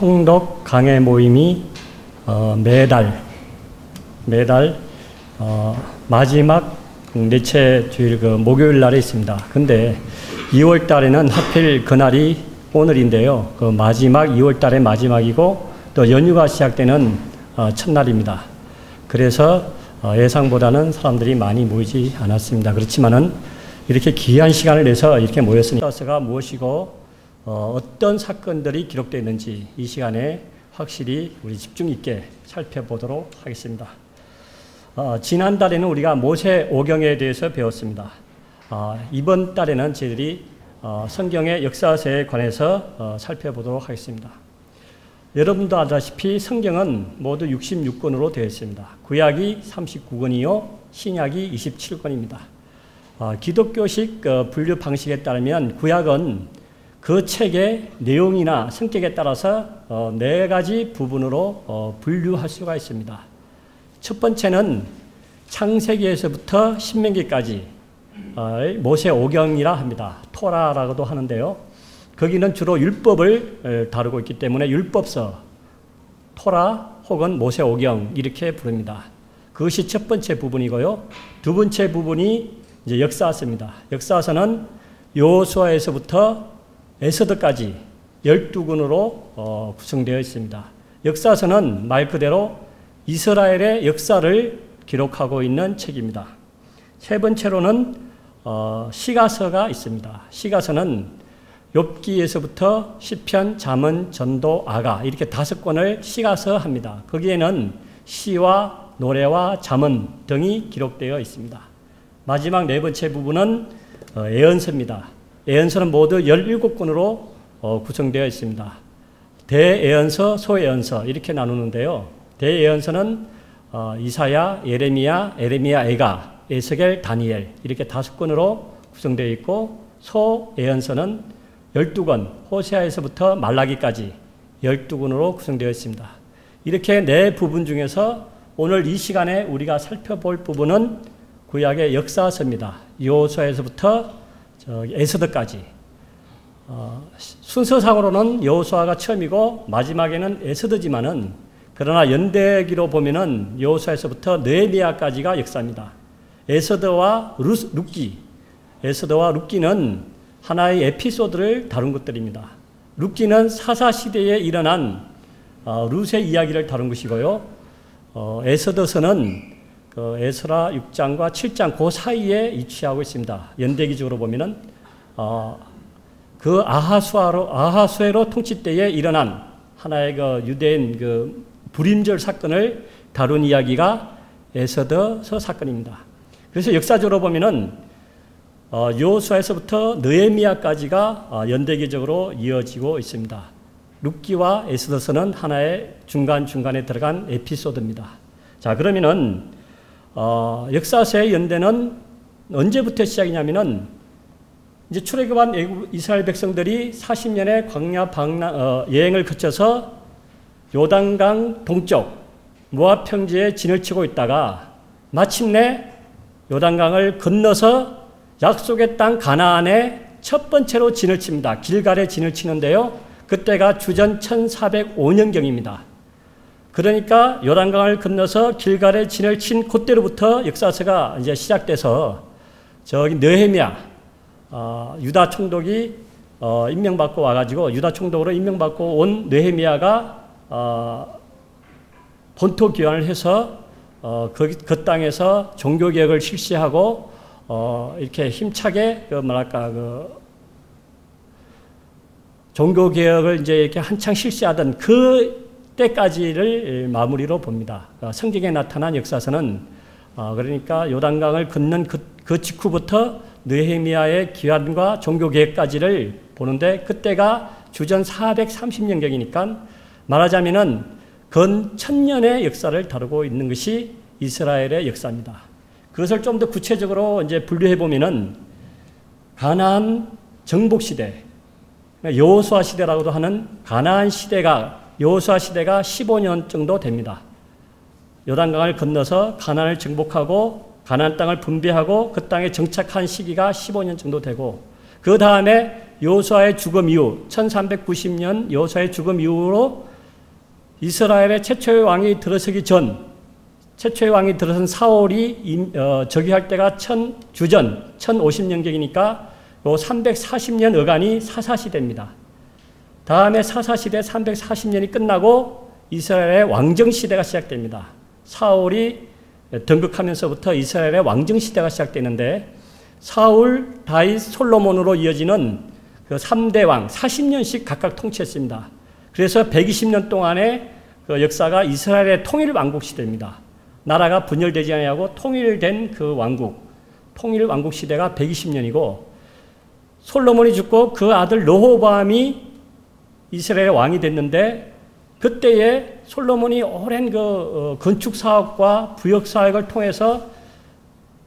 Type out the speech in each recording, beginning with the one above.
통독 강해 모임이 매달 마지막 넷째 주일 목요일 날에 있습니다. 근데 2월 달에는 하필 그날이 오늘인데요. 마지막 2월 달의 마지막이고 또 연휴가 시작되는 첫날입니다. 그래서 예상보다는 사람들이 많이 모이지 않았습니다. 그렇지만은 이렇게 귀한 시간을 내서 이렇게 모였으니 역사가 무엇이고 어떤 사건들이 기록되어 있는지 이 시간에 확실히 우리 집중 있게 살펴보도록 하겠습니다. 지난달에는 우리가 모세오경에 대해서 배웠습니다. 이번 달에는 저희들이 성경의 역사서에 관해서 살펴보도록 하겠습니다. 여러분도 알다시피 성경은 모두 66권으로 되어 있습니다. 구약이 39권이요 신약이 27권입니다. 기독교식 분류 방식에 따르면 구약은 그 책의 내용이나 성격에 따라서 4가지 부분으로 분류할 수가 있습니다. 첫 번째는 창세기에서부터 신명기까지 모세오경이라 합니다. 토라라고도 하는데요. 거기는 주로 율법을 다루고 있기 때문에 율법서, 토라 혹은 모세오경 이렇게 부릅니다. 그것이 첫 번째 부분이고요. 두 번째 부분이 이제 역사서입니다. 역사서는 여호수아에서부터 에스더까지 12권으로 구성되어 있습니다. 역사서는 말 그대로 이스라엘의 역사를 기록하고 있는 책입니다. 세 번째로는 시가서가 있습니다. 시가서는 욥기에서부터 시편, 잠언, 전도, 아가 이렇게 5권을 시가서 합니다. 거기에는 시와 노래와 잠언 등이 기록되어 있습니다. 마지막 네 번째 부분은 예언서입니다. 예언서는 모두 17권으로 구성되어 있습니다. 대예언서, 소예언서 이렇게 나누는데요. 대예언서는 이사야, 예레미야, 에가, 에스겔, 다니엘 이렇게 5권으로 구성되어 있고 소예언서는 12권, 호세아에서부터 말라기까지 12권으로 구성되어 있습니다. 이렇게 네 부분 중에서 오늘 이 시간에 우리가 살펴볼 부분은 구약의 역사서입니다. 여호수아에서부터 에스더까지. 순서상으로는 여호수아가 처음이고 마지막에는 에스더지만은 그러나 연대기로 보면은 여호수아에서부터 느헤미야까지가 역사입니다. 에스더와 룻기는 하나의 에피소드를 다룬 것들입니다. 룻기는 사사시대에 일어난 룻의 이야기를 다룬 것이고요. 에스더서는 에스라 6장과 7장 그 사이에 위치하고 있습니다. 연대기적으로 보면은 그 아하수에로 통치 때에 일어난 하나의 유대인 불임절 사건을 다룬 이야기가 에스더서 사건입니다. 그래서 역사적으로 보면은 여호수아에서부터 느헤미야까지가 연대기적으로 이어지고 있습니다. 룻기와 에스더서는 하나의 중간중간에 들어간 에피소드입니다. 자, 그러면은 역사서의 연대는 언제부터 시작이냐면은 이제 출애굽한 이스라엘 백성들이 40년의 광야 여행을 거쳐서 요단강 동쪽 모압 평지에 진을 치고 있다가 마침내 요단강을 건너서 약속의 땅 가나안에 첫 번째로 진을 칩니다. 길갈에 진을 치는데요. 그때가 주전 1405년경입니다. 그러니까 요단강을 건너서 길갈에 진을 친 그때로부터 역사서가 이제 시작돼서 저기 느헤미야 유다 총독이 임명받고 와가지고 유다 총독으로 임명받고 온 느헤미야가 본토 귀환을 해서 그 땅에서 종교 개혁을 실시하고 이렇게 힘차게 종교 개혁을 이제 이렇게 한창 실시하던 그 때까지를 마무리로 봅니다. 성경에 나타난 역사서는 그러니까 요단강을 건넌 그 직후부터 느헤미야의 귀환과 종교 개혁까지를 보는데 그때가 주전 430년경이니까 말하자면은 건 1000년의 역사를 다루고 있는 것이 이스라엘의 역사입니다. 그것을 좀 더 구체적으로 이제 분류해 보면은 가나안 정복 시대, 여호수아 시대라고도 하는 가나안 시대가 여호수아 시대가 15년 정도 됩니다. 요단강을 건너서 가나안을 정복하고 가나안 땅을 분배하고 그 땅에 정착한 시기가 15년 정도 되고 그 다음에 여호수아의 죽음 이후 1390년 여호수아의 죽음 이후로 이스라엘의 최초의 왕이 들어서기 전, 최초의 왕이 들어선 사울이 즉위할 때가 주전 1050년경이니까 요 340년 어간이 사사시대입니다. 다음에 사사시대 340년이 끝나고 이스라엘의 왕정시대가 시작됩니다. 사울이 등극하면서부터 이스라엘의 왕정시대가 시작되는데 사울, 다윗, 솔로몬으로 이어지는 그 3대 왕 40년씩 각각 통치했습니다. 그래서 120년 동안의 그 역사가 이스라엘의 통일왕국 시대입니다. 나라가 분열되지 아니하고 통일된 그 왕국, 통일왕국 시대가 120년이고 솔로몬이 죽고 그 아들 르호보암이 이스라엘의 왕이 됐는데 그때에 솔로몬이 오랜 그 건축 사업과 부역 사역을 통해서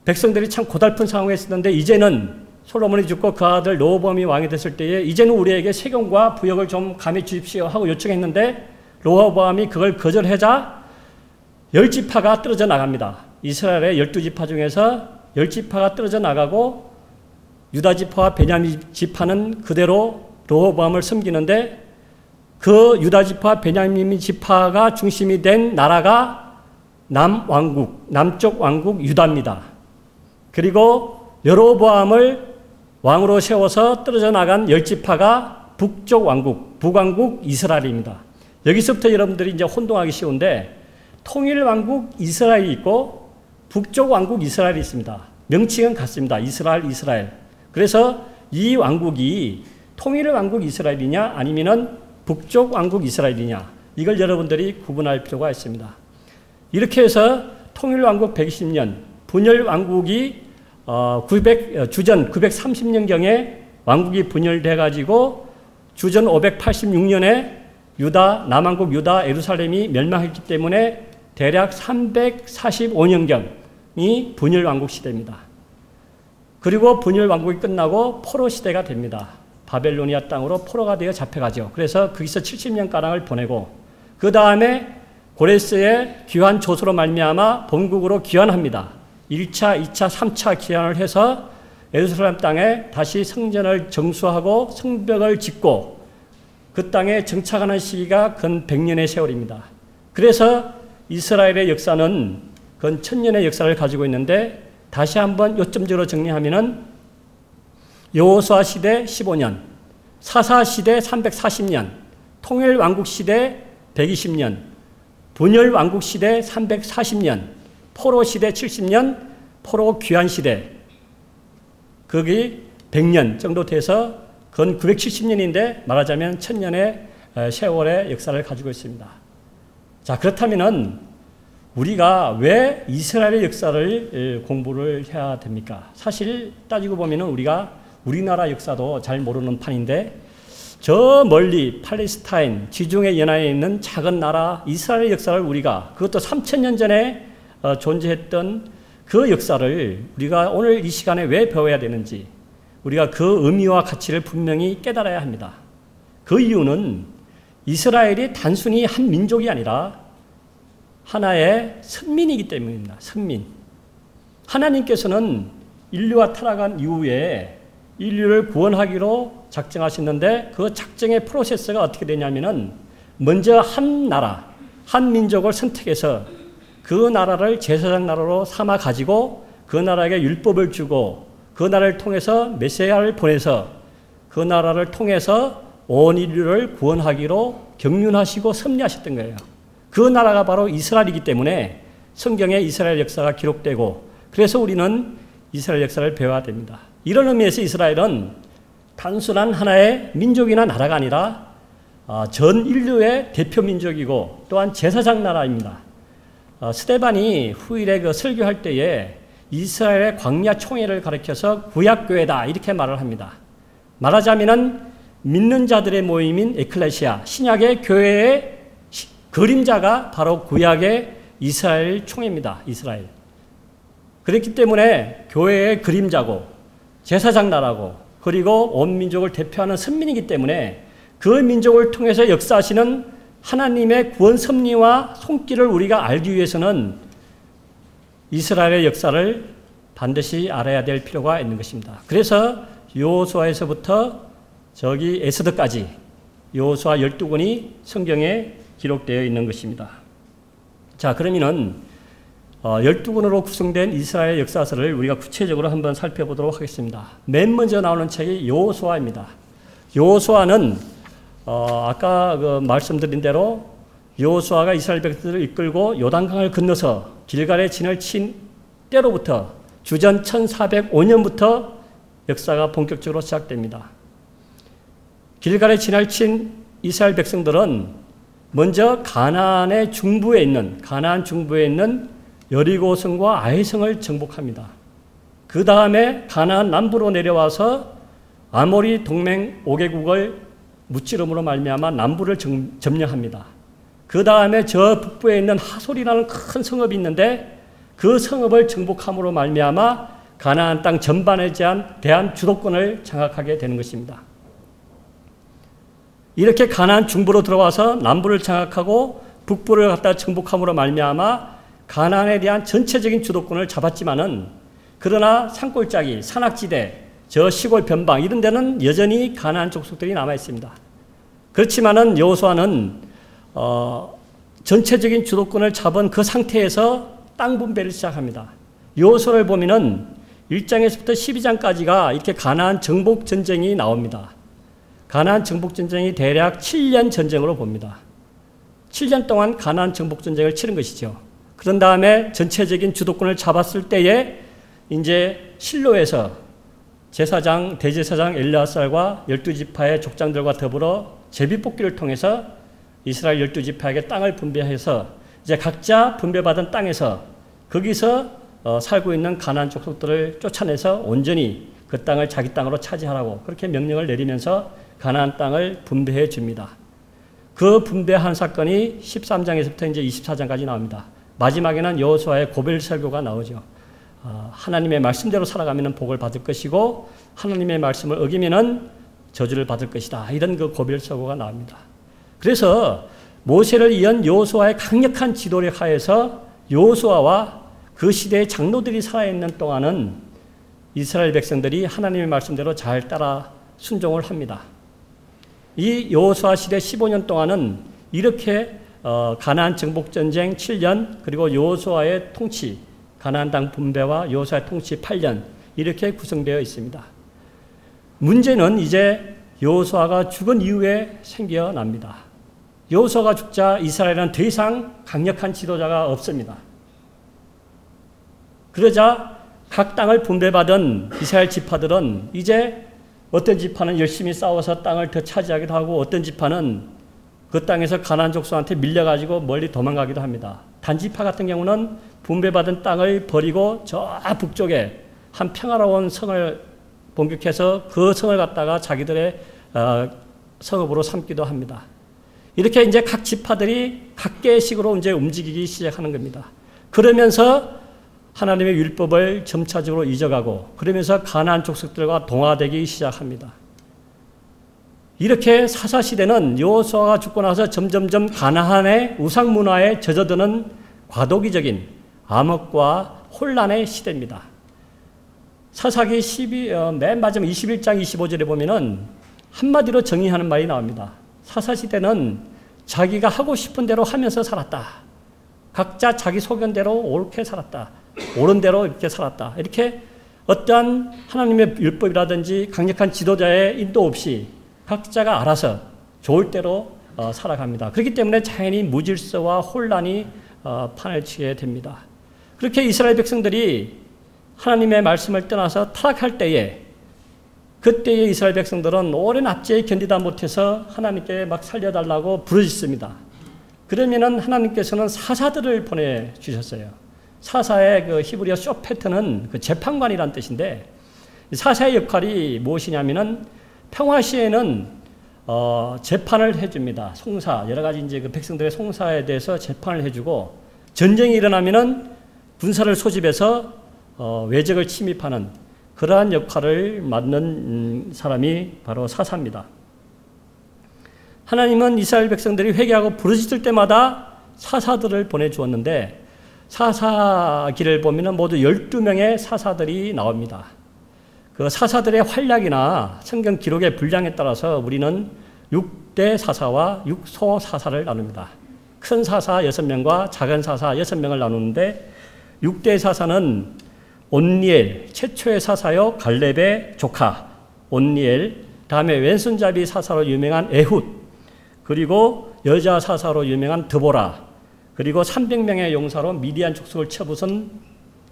백성들이 참 고달픈 상황에 있었는데 이제는 솔로몬이 죽고 그 아들 르호보암이 왕이 됐을 때에 이제는 우리에게 세금과 부역을 좀 감해 주십시오 하고 요청했는데 르호보암이 그걸 거절하자 10지파가 떨어져 나갑니다. 이스라엘의 12지파 중에서 10지파가 떨어져 나가고 유다지파와 베냐민 지파는 그대로 르호보암을 섬기는데 그 유다지파 베냐민 지파가 중심이 된 나라가 남쪽 왕국 유다입니다. 그리고 여로보암을 왕으로 세워서 떨어져 나간 10지파가 북쪽 왕국, 북왕국 이스라엘입니다. 여기서부터 여러분들이 이제 혼동하기 쉬운데 통일왕국 이스라엘이 있고 북쪽 왕국 이스라엘이 있습니다. 명칭은 같습니다. 이스라엘. 그래서 이 왕국이 통일왕국 이스라엘이냐 아니면은 북쪽 왕국 이스라엘이냐 이걸 여러분들이 구분할 필요가 있습니다. 이렇게 해서 통일왕국 120년, 분열왕국이 주전 930년경에 왕국이 분열돼가지고 주전 586년에 남왕국 유다 예루살렘이 멸망했기 때문에 대략 345년경이 분열왕국 시대입니다. 그리고 분열왕국이 끝나고 포로 시대가 됩니다. 바벨로니아 땅으로 포로가 되어 잡혀가죠. 그래서 거기서 70년가량을 보내고 그 다음에 고레스의 귀환 조서로 말미암아 본국으로 귀환합니다. 1차, 2차, 3차 귀환을 해서 예루살렘 땅에 다시 성전을 정수하고 성벽을 짓고 그 땅에 정착하는 시기가 근 100년의 세월입니다. 그래서 이스라엘의 역사는 근 1000년의 역사를 가지고 있는데 다시 한번 요점적으로 정리하면은 여호수아 시대 15년, 사사 시대 340년, 통일 왕국 시대 120년, 분열 왕국 시대 340년, 포로 시대 70년, 포로 귀환 시대 거기 100년 정도 돼서 건 970년인데 말하자면 1000년의 세월의 역사를 가지고 있습니다. 자, 그렇다면은 우리가 왜 이스라엘의 역사를 공부를 해야 됩니까? 사실 따지고 보면은 우리나라 역사도 잘 모르는 판인데 저 멀리 팔레스타인 지중해 연안에 있는 작은 나라 이스라엘의 역사를 우리가 그것도 3000년 전에 존재했던 그 역사를 우리가 오늘 이 시간에 왜 배워야 되는지 우리가 그 의미와 가치를 분명히 깨달아야 합니다. 그 이유는 이스라엘이 단순히 한 민족이 아니라 하나의 선민이기 때문입니다. 선민. 하나님께서는 인류가 타락한 이후에 인류를 구원하기로 작정하셨는데 그 작정의 프로세스가 어떻게 되냐면은 먼저 한 나라, 한 민족을 선택해서 그 나라를 제사장 나라로 삼아 가지고 그 나라에게 율법을 주고 그 나라를 통해서 메시아를 보내서 그 나라를 통해서 온 인류를 구원하기로 경륜하시고 섭리하셨던 거예요. 그 나라가 바로 이스라엘이기 때문에 성경에 이스라엘 역사가 기록되고 그래서 우리는 이스라엘 역사를 배워야 됩니다. 이런 의미에서 이스라엘은 단순한 하나의 민족이나 나라가 아니라 전 인류의 대표 민족이고 또한 제사장 나라입니다. 스데반이 후일에 그 설교할 때에 이스라엘의 광야 총회를 가리켜서 구약교회다 이렇게 말을 합니다. 말하자면은 믿는 자들의 모임인 에클레시아, 신약의 교회의 그림자가 바로 구약의 이스라엘 총회입니다. 이스라엘. 그렇기 때문에 교회의 그림자고 제사장 나라고 그리고 온 민족을 대표하는 선민이기 때문에 그 민족을 통해서 역사하시는 하나님의 구원 섭리와 손길을 우리가 알기 위해서는 이스라엘의 역사를 반드시 알아야 될 필요가 있는 것입니다. 그래서 여호수아에서부터 저기 에스더까지 여호수아 12권이 성경에 기록되어 있는 것입니다. 자, 그러면은 12권으로 구성된 이스라엘 역사서를 우리가 구체적으로 한번 살펴보도록 하겠습니다. 맨 먼저 나오는 책이 여호수아입니다. 여호수아는 아까 말씀드린 대로 여호수아가 이스라엘 백성들을 이끌고 요단강을 건너서 길갈에 진을 친 때로부터 주전 1405년부터 역사가 본격적으로 시작됩니다. 길갈에 진을 친 이스라엘 백성들은 먼저 가나안 중부에 있는 여리고성과 아이성을 정복합니다. 그 다음에 가나안 남부로 내려와서 아모리 동맹 5개국을 무찌름으로 말미암아 남부를 점령합니다. 그 다음에 저 북부에 있는 하솔이라는 큰 성읍이 있는데 그 성읍을 정복함으로 말미암아 가나안 땅 전반에 대한 주도권을 장악하게 되는 것입니다. 이렇게 가나안 중부로 들어와서 남부를 장악하고 북부를 갖다 정복함으로 말미암아 가나안에 대한 전체적인 주도권을 잡았지만은 그러나 산골짜기, 산악지대, 저 시골 변방 이런 데는 여전히 가나안 족속들이 남아 있습니다. 그렇지만은 여호수아는 전체적인 주도권을 잡은 그 상태에서 땅 분배를 시작합니다. 여호수아를 보면은 1장에서부터 12장까지가 이렇게 가나안 정복 전쟁이 나옵니다. 가나안 정복 전쟁이 대략 7년 전쟁으로 봅니다. 7년 동안 가나안 정복 전쟁을 치른 것이죠. 그런 다음에 전체적인 주도권을 잡았을 때에 이제 실로에서 대제사장 엘르아살과 12지파의 족장들과 더불어 제비뽑기를 통해서 이스라엘 12지파에게 땅을 분배해서 이제 각자 분배받은 땅에서 거기서 살고 있는 가나안 족속들을 쫓아내서 온전히 그 땅을 자기 땅으로 차지하라고 그렇게 명령을 내리면서 가나안 땅을 분배해 줍니다. 그 분배한 사건이 13장에서부터 이제 24장까지 나옵니다. 마지막에는 여호수아의 고별 설교가 나오죠. 하나님의 말씀대로 살아가면 복을 받을 것이고 하나님의 말씀을 어기면 저주를 받을 것이다. 이런 그 고별 설교가 나옵니다. 그래서 모세를 이은 여호수아의 강력한 지도력 하에서 여호수아와 그 시대의 장로들이 살아있는 동안은 이스라엘 백성들이 하나님의 말씀대로 잘 따라 순종을 합니다. 이 여호수아 시대 15년 동안은 이렇게 가나안 정복전쟁 7년 그리고 여호수아의 통치 가나안 땅 분배와 여호수아의 통치 8년 이렇게 구성되어 있습니다. 문제는 이제 여호수아가 죽은 이후에 생겨납니다. 여호수아가 죽자 이스라엘은 더 이상 강력한 지도자가 없습니다. 그러자 각 땅을 분배받은 이스라엘 지파들은 이제 어떤 지파는 열심히 싸워서 땅을 더 차지하기도 하고 어떤 지파는 그 땅에서 가나안 족속한테 밀려가지고 멀리 도망가기도 합니다. 단지파 같은 경우는 분배받은 땅을 버리고 저 북쪽에 한 평화로운 성을 공격해서 그 성을 갖다가 자기들의 성읍으로 삼기도 합니다. 이렇게 이제 각 지파들이 각계의 식으로 이제 움직이기 시작하는 겁니다. 그러면서 하나님의 율법을 점차적으로 잊어가고 그러면서 가나안 족속들과 동화되기 시작합니다. 이렇게 사사시대는 여호수아가 죽고 나서 점점점 가나안의 우상 문화에 젖어드는 과도기적인 암흑과 혼란의 시대입니다. 사사기 맨 마지막 21장 25절에 보면은 한마디로 정의하는 말이 나옵니다. 사사시대는 자기가 하고 싶은 대로 하면서 살았다. 각자 자기 소견대로 옳게 살았다. 옳은 대로 이렇게 살았다. 이렇게 어떠한 하나님의 율법이라든지 강력한 지도자의 인도 없이 각자가 알아서 좋을 대로 살아갑니다. 그렇기 때문에 자연히 무질서와 혼란이 판을 치게 됩니다. 그렇게 이스라엘 백성들이 하나님의 말씀을 떠나서 타락할 때에 그때의 이스라엘 백성들은 오랜 압제에 견디다 못해서 하나님께 막 살려달라고 부르짖습니다. 그러면은 하나님께서는 사사들을 보내주셨어요. 사사의 그 히브리어 쇼페트는 그 재판관이란 뜻인데 사사의 역할이 무엇이냐면은 평화 시에는 재판을 해줍니다. 송사 여러 가지 이제 그 백성들의 송사에 대해서 재판을 해주고 전쟁이 일어나면은 군사를 소집해서 외적을 침입하는 그러한 역할을 맡는 사람이 바로 사사입니다. 하나님은 이스라엘 백성들이 회개하고 부르짖을 때마다 사사들을 보내주었는데 사사기를 보면 모두 12명의 사사들이 나옵니다. 그 사사들의 활약이나 성경 기록의 분량에 따라서 우리는 6대 사사와 6소 사사를 나눕니다. 큰 사사 6명과 작은 사사 6명을 나누는데 6대 사사는 온니엘, 최초의 사사요 갈렙의 조카 온니엘, 다음에 왼손잡이 사사로 유명한 에훗, 그리고 여자 사사로 유명한 드보라, 그리고 300명의 용사로 미디안 족속을 쳐부순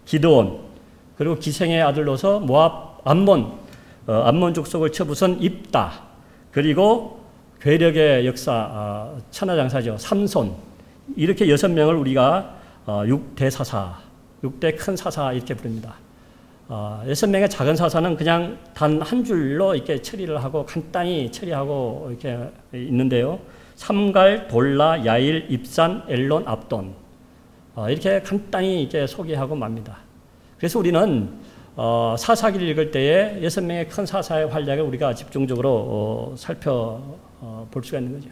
기드온, 그리고 기생의 아들로서 모압 암몬 족속을 쳐부순 입다, 그리고 괴력의 역사 천하장사죠 삼손. 이렇게 6명을 우리가 6대 사사, 6대 큰 사사 이렇게 부릅니다. 6명의 작은 사사는 그냥 단 한 줄로 이렇게 처리를 하고 간단히 처리하고 이렇게 있는데요. 삼갈, 돌라, 야일, 입산, 엘론, 압돈. 이렇게 간단히 이렇게 소개하고 맙니다. 그래서 우리는 사사기를 읽을 때에 6명의 큰 사사의 활약을 우리가 집중적으로 살펴볼 수가 있는 거죠.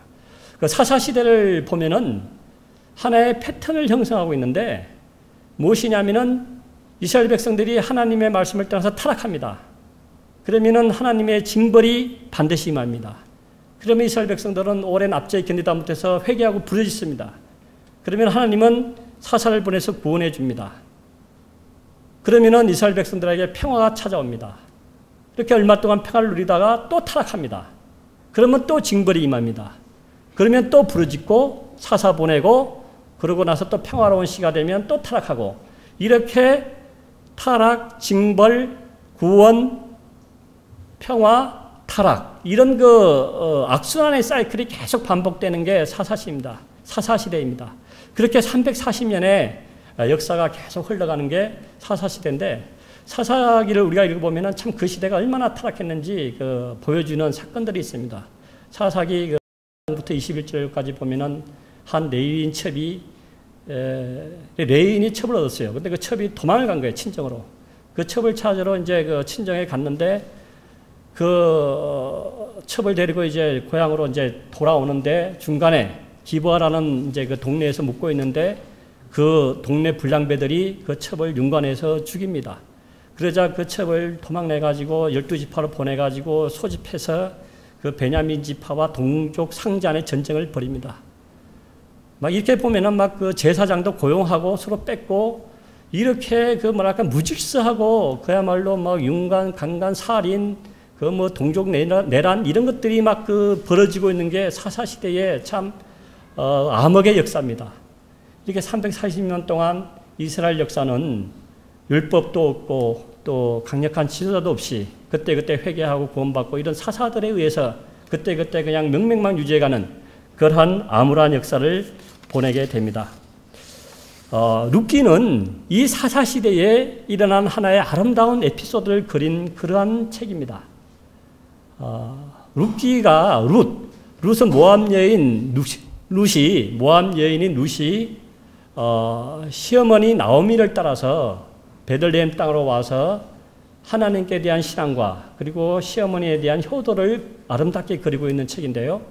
그 사사 시대를 보면은 하나의 패턴을 형성하고 있는데 무엇이냐면은 이스라엘 백성들이 하나님의 말씀을 떠나서 타락합니다. 그러면은 하나님의 징벌이 반드시 임합니다. 그러면 이스라엘 백성들은 오랜 압제에 견디다 못해서 회개하고 부르짖습니다. 그러면 하나님은 사사를 보내서 구원해 줍니다. 그러면은 이스라엘 백성들에게 평화가 찾아옵니다. 이렇게 얼마 동안 평화를 누리다가 또 타락합니다. 그러면 또 징벌이 임합니다. 그러면 또 부르짖고 사사 보내고 그러고 나서 또 평화로운 시가 되면 또 타락하고 이렇게 타락, 징벌, 구원, 평화, 타락 이런 악순환의 사이클이 계속 반복되는 게 사사시입니다. 사사시대입니다. 그렇게 340년의 역사가 계속 흘러가는 게 사사시대인데 사사기를 우리가 읽어보면 참 그 시대가 얼마나 타락했는지 보여주는 사건들이 있습니다. 사사기 1부터 21절까지 보면은 한 레위인 첩이 레위인이 첩을 얻었어요. 근데 그 첩이 도망을 간 거예요, 친정으로. 그 첩을 찾으러 이제 그 친정에 갔는데 그 첩을 데리고 이제 고향으로 이제 돌아오는데 중간에 기브아라는 이제 그 동네에서 묵고 있는데 그 동네 불량배들이 그 첩을 윤관해서 죽입니다. 그러자 그 첩을 도망내가지고 12지파로 보내가지고 소집해서 그 베냐민 지파와 동족 상잔의 전쟁을 벌입니다. 막 이렇게 보면은 막 그 제사장도 고용하고 서로 뺏고 이렇게 그 뭐랄까 무질서하고 그야말로 막 윤관, 강간, 살인, 그 뭐 동족 내란 이런 것들이 막 그 벌어지고 있는 게 사사시대의 참 암흑의 역사입니다. 이렇게 340년 동안 이스라엘 역사는 율법도 없고 또 강력한 지도자도 없이 그때그때 회개하고 구원받고 이런 사사들에 의해서 그때그때 그냥 명맥만 유지해가는 그러한 암울한 역사를 보내게 됩니다. 룻기는 이 사사시대에 일어난 하나의 아름다운 에피소드를 그린 그러한 책입니다. 룻은 모압 여인 모압 여인인 룻이 시어머니 나오미를 따라서 베들레헴 땅으로 와서 하나님께 대한 신앙과 그리고 시어머니에 대한 효도를 아름답게 그리고 있는 책인데요.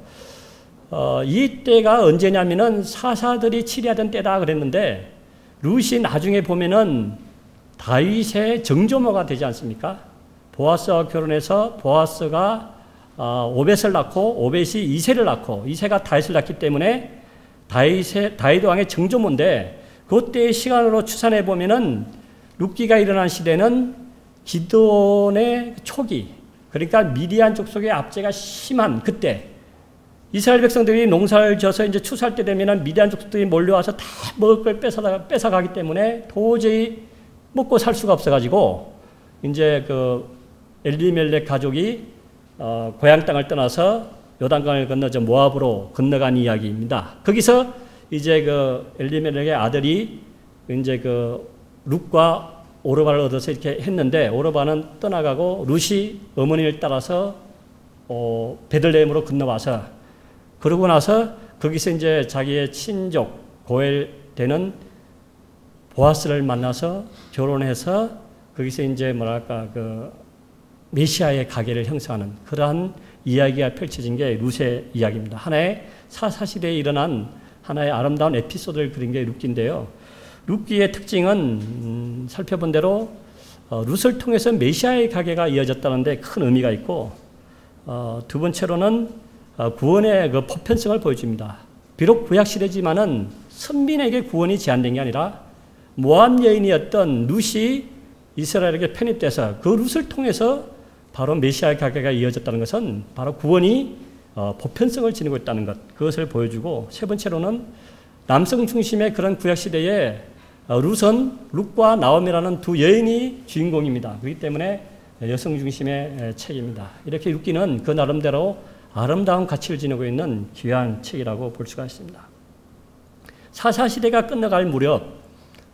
이 때가 언제냐면은 사사들이 치리하던 때다 그랬는데 룻이 나중에 보면은 다윗의 정조모가 되지 않습니까? 보아스와 결혼해서 보아스가 오벳을 낳고 오벳이 이새를 낳고 이새가 다윗을 낳기 때문에 다윗 왕의 정조모인데 그때의 시간으로 추산해 보면은 룻기가 일어난 시대는 기드온의 초기, 그러니까 미디안 족속의 압제가 심한 그때 이스라엘 백성들이 농사를 져서 이제 추수할 때 되면은 미디안 족속들이 몰려와서 다 먹을 걸 뺏어가기 때문에 도저히 먹고 살 수가 없어가지고 이제 그 엘리멜렉 가족이 고향 땅을 떠나서 요단강을 건너 저 모압으로 건너간 이야기입니다. 거기서 이제 그 엘리멜렉의 아들이 이제 그 룻과 오르바를 얻어서 이렇게 했는데 오르바는 떠나가고 룻이 어머니를 따라서 베들레헴으로 건너와서 그러고 나서 거기서 이제 자기의 친족 고엘 되는 보아스를 만나서 결혼해서 거기서 이제 뭐랄까 그 메시아의 가계를 형성하는 그러한 이야기가 펼쳐진 게 룻의 이야기입니다. 하나의 사사시대에 일어난 하나의 아름다운 에피소드를 그린 게 룻기인데요. 룻기의 특징은 살펴본 대로 룻을 통해서 메시아의 가계가 이어졌다는 데 큰 의미가 있고 두 번째로는 구원의 그 보편성을 보여줍니다. 비록 구약시대지만은 선민에게 구원이 제한된 게 아니라 모압 여인이었던 룻이 이스라엘에게 편입돼서 그 룻을 통해서 바로 메시아의 가계가 이어졌다는 것은 바로 구원이 보편성을 지니고 있다는 것, 그것을 보여주고, 세 번째로는 남성 중심의 그런 구약시대에 룻과 나옴이라는 두 여인이 주인공입니다. 그렇기 때문에 여성 중심의 책입니다. 이렇게 룻기는 그 나름대로 아름다운 가치를 지니고 있는 귀한 책이라고 볼 수가 있습니다. 사사시대가 끝나갈 무렵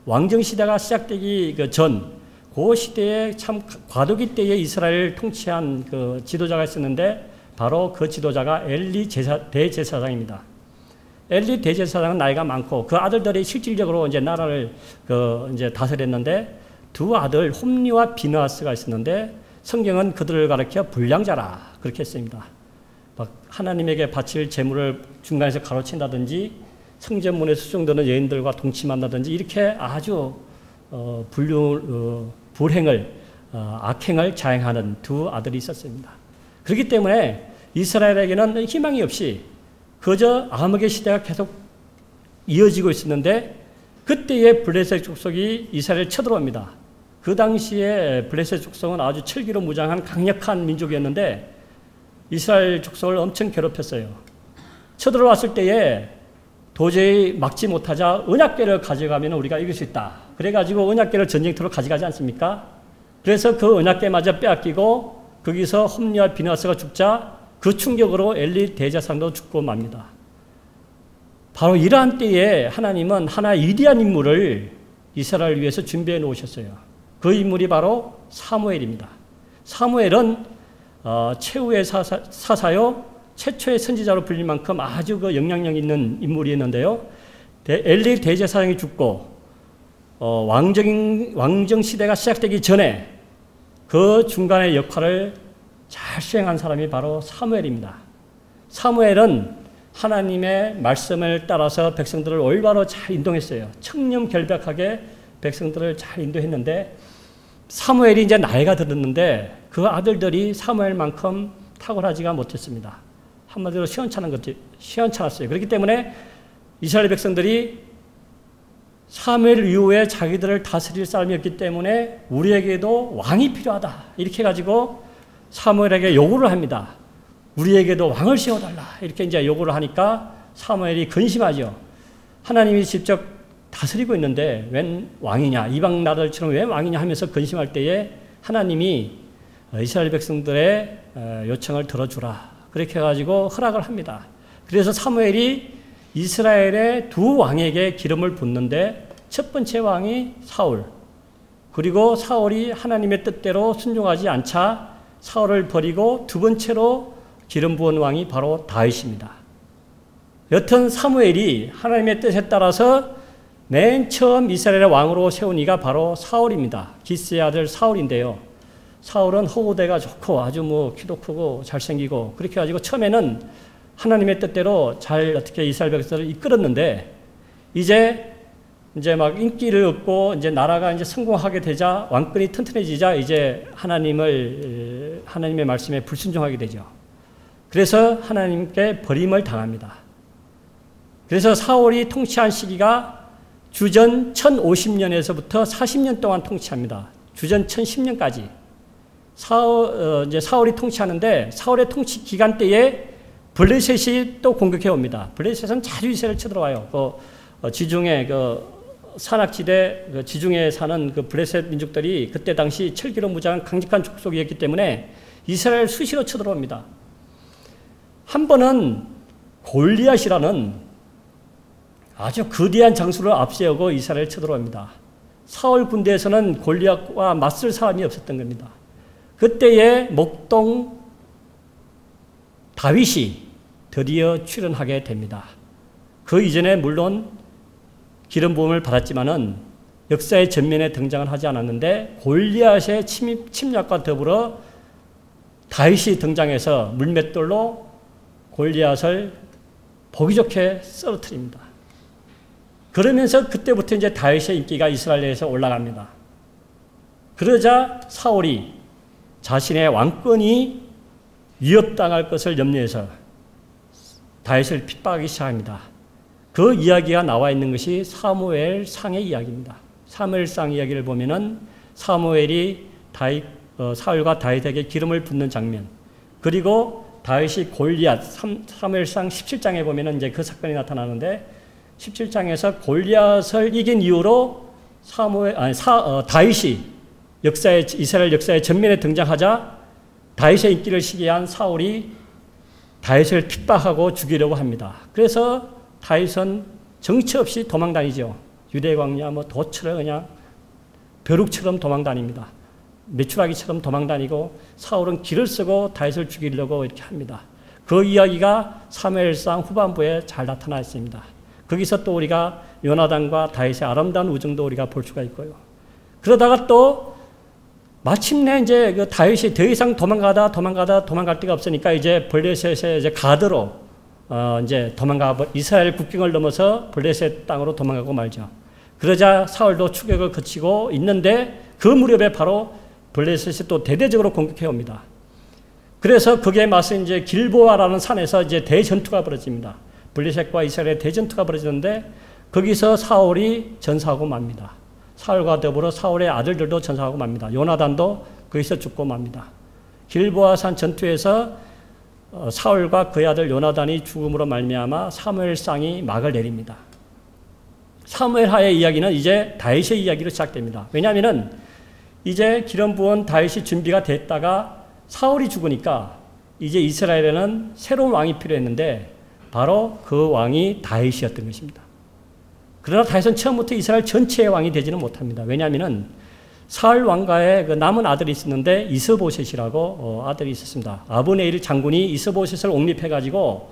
왕정시대가 시작되기 전 그 시대에 참 과도기 때에 이스라엘을 통치한 그 지도자가 있었는데 바로 그 지도자가 엘리 대제사장입니다. 엘리 대제사장은 나이가 많고 그 아들들이 실질적으로 이제 나라를 이제 다스렸는데 두 아들 홈리와 비느하스가 있었는데 성경은 그들을 가리켜 불량자라 그렇게 했습니다. 막 하나님에게 바칠 제물을 중간에서 가로챈다든지 성전문에 수종되는 여인들과 동침한다든지 이렇게 아주 불행을 악행을 자행하는 두 아들이 있었습니다. 그렇기 때문에 이스라엘에게는 희망이 없이 그저 암흑의 시대가 계속 이어지고 있었는데 그때의 블레셋 족속이 이스라엘을 쳐들어옵니다. 그 당시에 블레셋 족속은 아주 철기로 무장한 강력한 민족이었는데 이스라엘 족속을 엄청 괴롭혔어요. 쳐들어왔을 때에 도저히 막지 못하자 언약궤를 가져가면 우리가 이길 수 있다. 그래가지고 언약궤를 전쟁터로 가져가지 않습니까? 그래서 그 언약궤마저 빼앗기고 거기서 홈리와 비느하스가 죽자 그 충격으로 엘리 대제사장도 죽고 맙니다. 바로 이러한 때에 하나님은 하나의 위대한 인물을 이스라엘을 위해서 준비해 놓으셨어요. 그 인물이 바로 사무엘입니다. 사무엘은 최후의 사사요 최초의 선지자로 불릴 만큼 아주 그 영향력 있는 인물이었는데요. 엘리 대제사장이 죽고 왕정 시대가 시작되기 전에 그 중간의 역할을 잘 수행한 사람이 바로 사무엘입니다. 사무엘은 하나님의 말씀을 따라서 백성들을 올바로 잘 인도했어요. 청렴결백하게 백성들을 잘 인도했는데 사무엘이 이제 나이가 들었는데 그 아들들이 사무엘만큼 탁월하지가 못했습니다. 한마디로 시원찮았어요. 그렇기 때문에 이스라엘 백성들이 사무엘 이후에 자기들을 다스릴 사람이 없기 때문에 우리에게도 왕이 필요하다. 이렇게 해가지고 사무엘에게 요구를 합니다. 우리에게도 왕을 세워달라. 이렇게 이제 요구를 하니까 사무엘이 근심하죠. 하나님이 직접 다스리고 있는데 웬 왕이냐, 이방 나라들처럼 왜 왕이냐 하면서 근심할 때에 하나님이 이스라엘 백성들의 요청을 들어주라. 그렇게 해가지고 허락을 합니다. 그래서 사무엘이 이스라엘의 두 왕에게 기름을 붓는데 첫 번째 왕이 사울, 그리고 사울이 하나님의 뜻대로 순종하지 않자 사울을 버리고 두 번째로 기름 부은 왕이 바로 다윗입니다. 여튼 사무엘이 하나님의 뜻에 따라서 맨 처음 이스라엘의 왕으로 세운 이가 바로 사울입니다. 기스의 아들 사울인데요. 사울은 허우대가 좋고 아주 키도 크고 잘생기고 그렇게 가지고 처음에는 하나님의 뜻대로 잘 어떻게 이스라엘 백성들을 이끌었는데 이제 막 인기를 얻고 이제 나라가 이제 성공하게 되자 왕권이 튼튼해지자 이제 하나님의 말씀에 불순종하게 되죠. 그래서 하나님께 버림을 당합니다. 그래서 사울이 통치한 시기가 주전 1050년에서부터 40년 동안 통치합니다. 주전 1010년까지. 이제 사울이 통치하는데 사울의 통치 기간 때에 블레셋이 또 공격해 옵니다. 블레셋은 자주 이스라엘을 쳐들어와요. 지중해 산악지대 지중해에 사는 그 블레셋 민족들이 그때 당시 철기로 무장한 강직한 족속이었기 때문에 이스라엘 수시로 쳐들어옵니다. 한 번은 골리앗이라는 아주 거대한 장수를 앞세우고 이스라엘 쳐들어옵니다. 사울 군대에서는 골리앗과 맞설 사람이 없었던 겁니다. 그때에 목동 다윗이 드디어 출현하게 됩니다. 그 이전에 물론 기름 부음을 받았지만은 역사의 전면에 등장을 하지 않았는데 골리앗의 침략과 더불어 다윗이 등장해서 물맷돌로 골리앗을 보기 좋게 쓰러뜨립니다. 그러면서 그때부터 이제 다윗의 인기가 이스라엘에서 올라갑니다. 그러자 사울이 자신의 왕권이 위협당할 것을 염려해서 다윗을 핍박하기 시작합니다. 그 이야기가 나와 있는 것이 사무엘상의 이야기입니다. 사무엘상 이야기를 보면은 사무엘이 사울과 다윗에게 기름을 붓는 장면, 그리고 다윗이 골리앗, 사무엘상 17장에 보면은 이제 그 사건이 나타나는데 17장에서 골리앗을 이긴 이후로 다윗이 이스라엘 역사의 전면에 등장하자 다윗의 인기를 시기한 사울이 다윗을 핍박하고 죽이려고 합니다. 그래서 다윗은 정처 없이 도망 다니죠. 유대 광야 도처럼 그냥 벼룩처럼 도망 다닙니다. 메추라기처럼 도망 다니고 사울은 길을 쓰고 다윗을 죽이려고 이렇게 합니다. 그 이야기가 사무엘상 후반부에 잘 나타나 있습니다. 거기서 또 우리가 요나단과 다윗의 아름다운 우정도 우리가 볼 수가 있고요. 그러다가 또 마침내 이제 그 다윗이 더 이상 도망갈 데가 없으니까 이제 블레셋의 이제 가드로 이제 이스라엘 국경을 넘어서 블레셋 땅으로 도망가고 말죠. 그러자 사울도 추격을 거치고 있는데 그 무렵에 바로 블레셋이 또 대대적으로 공격해 옵니다. 그래서 거기에 맞서 이제 길보아라는 산에서 이제 대전투가 벌어집니다. 블레셋과 이스라엘의 대전투가 벌어지는데 거기서 사울이 전사하고 맙니다. 사울과 더불어 사울의 아들들도 전사하고 맙니다. 요나단도 거기서 죽고 맙니다. 길보아산 전투에서 사울과 그의 아들 요나단이 죽음으로 말미암아 사무엘상이 막을 내립니다. 사무엘하의 이야기는 이제 다윗의 이야기로 시작됩니다. 왜냐하면 이제 기름 부은 다윗이 준비가 됐다가 사울이 죽으니까 이제 이스라엘에는 새로운 왕이 필요했는데 바로 그 왕이 다윗이었던 것입니다. 그러나 다윗은 처음부터 이스라엘 전체의 왕이 되지는 못합니다. 왜냐하면 사울 왕가에 그 남은 아들이 있었는데 이스보셋이라고 아들이 있었습니다. 아브네일 장군이 이스보셋을 옹립해가지고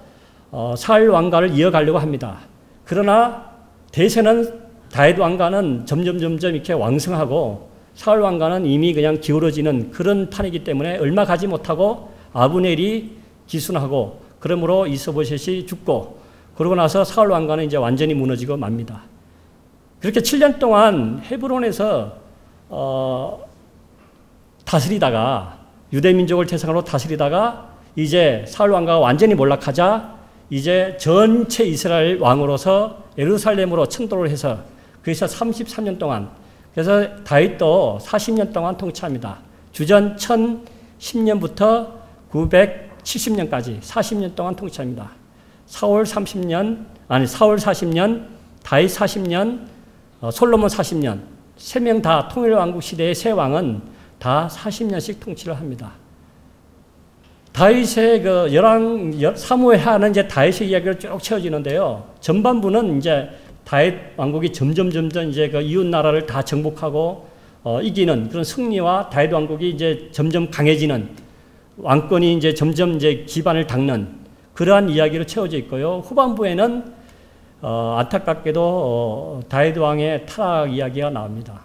사울 왕가를 이어가려고 합니다. 그러나 대세는 다윗 왕가는 점점 이렇게 왕성하고 사울 왕가는 이미 그냥 기울어지는 그런 판이기 때문에 얼마 가지 못하고 아브넬이 기순하고 그러므로 이스보셋이 죽고 그러고 나서 사울 왕가는 이제 완전히 무너지고 맙니다. 그렇게 7년 동안 헤브론에서 다스리다가 유대민족을 대상으로 다스리다가 이제 사울 왕가가 완전히 몰락하자 이제 전체 이스라엘 왕으로서 예루살렘으로 천도를 해서 그래서 33년 동안 그래서 다윗도 40년 동안 통치합니다. 주전 1010년부터 970년까지 40년 동안 통치합니다. 사울 40년, 다윗 40년, 솔로몬 40년, 세 명 다 통일왕국 시대의 세 왕은 다 40년씩 통치를 합니다. 다윗의 사무엘하는 이제 다윗의 이야기를 쭉 채워지는데요. 전반부는 이제 다윗 왕국이 점점 이제 그 이웃 나라를 다 정복하고 이기는 그런 승리와 다윗 왕국이 이제 점점 강해지는 왕권이 이제 점점 이제 기반을 닦는 그러한 이야기로 채워져 있고요. 후반부에는 안타깝게도 다윗 왕의 타락 이야기가 나옵니다.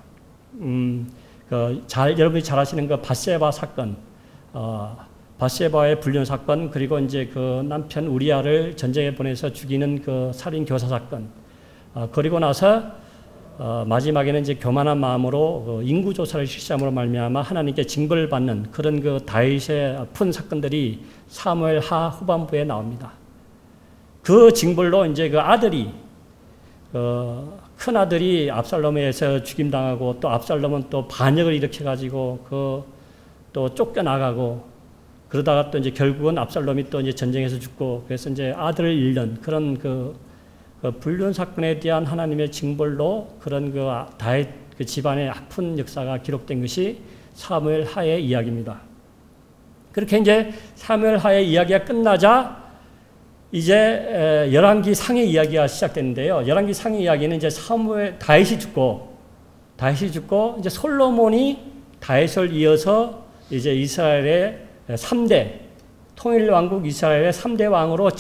여러분이 잘 아시는 그 밧세바 사건, 밧세바의 불륜 사건, 그리고 이제 그 남편 우리아를 전쟁에 보내서 죽이는 그 살인 교사 사건. 그리고 나서 마지막에는 이제 교만한 마음으로 인구 조사를 실시함으로 말미암아 하나님께 징벌을 받는 그런 그 다윗의 아픈 사건들이 사무엘하 후반부에 나옵니다. 그 징벌로 이제 그 아들이 큰 아들이 압살롬에 의해서 죽임당하고 또 압살롬은 또 반역을 일으켜가지고 또 쫓겨나가고 그러다가 또 이제 결국은 압살롬이 또 이제 전쟁에서 죽고 그래서 이제 아들을 잃는 그런 그 불륜 사건에 대한 하나님의 징벌로 그런 그 다윗 그 집안의 아픈 역사가 기록된 것이 사무엘하의 이야기입니다. 그렇게 이제 사무엘하의 이야기가 끝나자 이제 열왕기 상의 이야기가 시작됐는데요. 열왕기 상의 이야기는 이제 다윗이 죽고 이제 솔로몬이 다윗을 이어서 이제 이스라엘의 3대 통일왕국 이스라엘의 3대 왕으로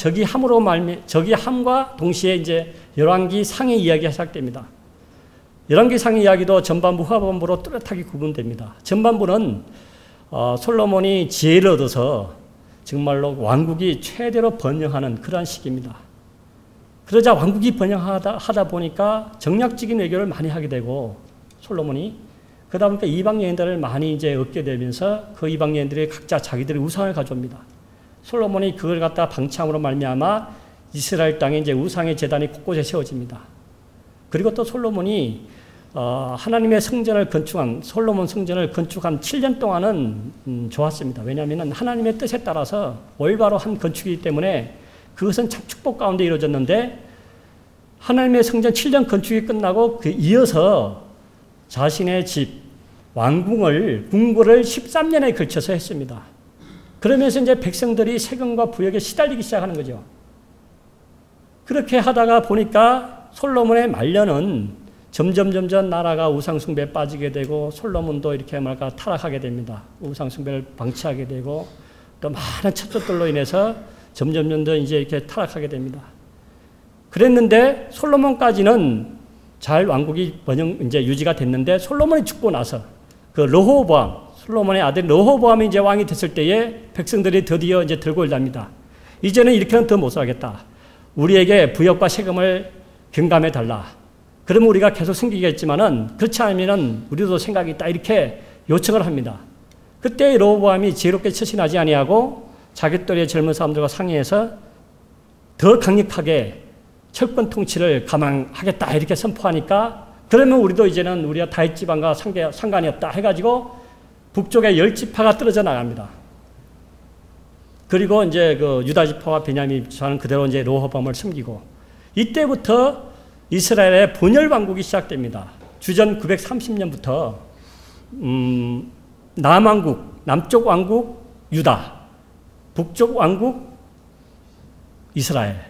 즉위함과 동시에 이제 열왕기 상의 이야기가 시작됩니다. 열왕기 상의 이야기도 전반부 후반부로 뚜렷하게 구분됩니다. 전반부는 솔로몬이 지혜를 얻어서 정말로 왕국이 최대로 번영하는 그러한 시기입니다. 그러자 왕국이 번영하다 보니까 정략적인 외교를 많이 하게 되고 솔로몬이 그러다 보니까 이방 여인들을 많이 이제 얻게 되면서 그 이방 여인들이 각자 자기들의 우상을 가져옵니다. 솔로몬이 그걸 갖다 방치함으로 말미암아 이스라엘 땅에 이제 우상의 제단이 곳곳에 세워집니다. 그리고 또 솔로몬이 하나님의 성전을 건축한 솔로몬 성전을 건축한 7년 동안은 좋았습니다. 왜냐하면 하나님의 뜻에 따라서 올바로 한 건축이기 때문에 그것은 참 축복 가운데 이루어졌는데 하나님의 성전 7년 건축이 끝나고 그 이어서 자신의 집 왕궁을 13년에 걸쳐서 했습니다. 그러면서 이제 백성들이 세금과 부역에 시달리기 시작하는 거죠. 그렇게 하다가 보니까 솔로몬의 말년은 점점 나라가 우상숭배에 빠지게 되고 솔로몬도 이렇게 타락하게 됩니다. 우상숭배를 방치하게 되고 또 많은 첩족들로 인해서 점점 더 이제 이렇게 타락하게 됩니다. 그랬는데 솔로몬까지는 잘 왕국이 이제 유지가 됐는데 솔로몬이 죽고 나서 그 르호보암, 솔로몬의 아들 르호보암이 이제 왕이 됐을 때에 백성들이 드디어 이제 들고 일납니다. 이제는 이렇게는 더 못 살겠다. 우리에게 부역과 세금을 경감해 달라. 그러면 우리가 계속 생기겠지만은 그렇지 않으면은 우리도 생각이 있다. 이렇게 요청을 합니다. 그때 르호보암이 지혜롭게 처신하지 아니하고 자기 또래의 젊은 사람들과 상의해서 더 강력하게 철권 통치를 감행하겠다 이렇게 선포하니까 그러면 우리도 이제는 우리가 다윗 지방과 상관이 없다 해가지고 북쪽의 10지파가 떨어져 나갑니다. 그리고 이제 그 유다 지파와 베냐민 지파는 그대로 이제 르호보암을 섬기고 이때부터 이스라엘의 분열 왕국이 시작됩니다. 주전 930년부터 남왕국, 남쪽 왕국 유다, 북쪽 왕국 이스라엘,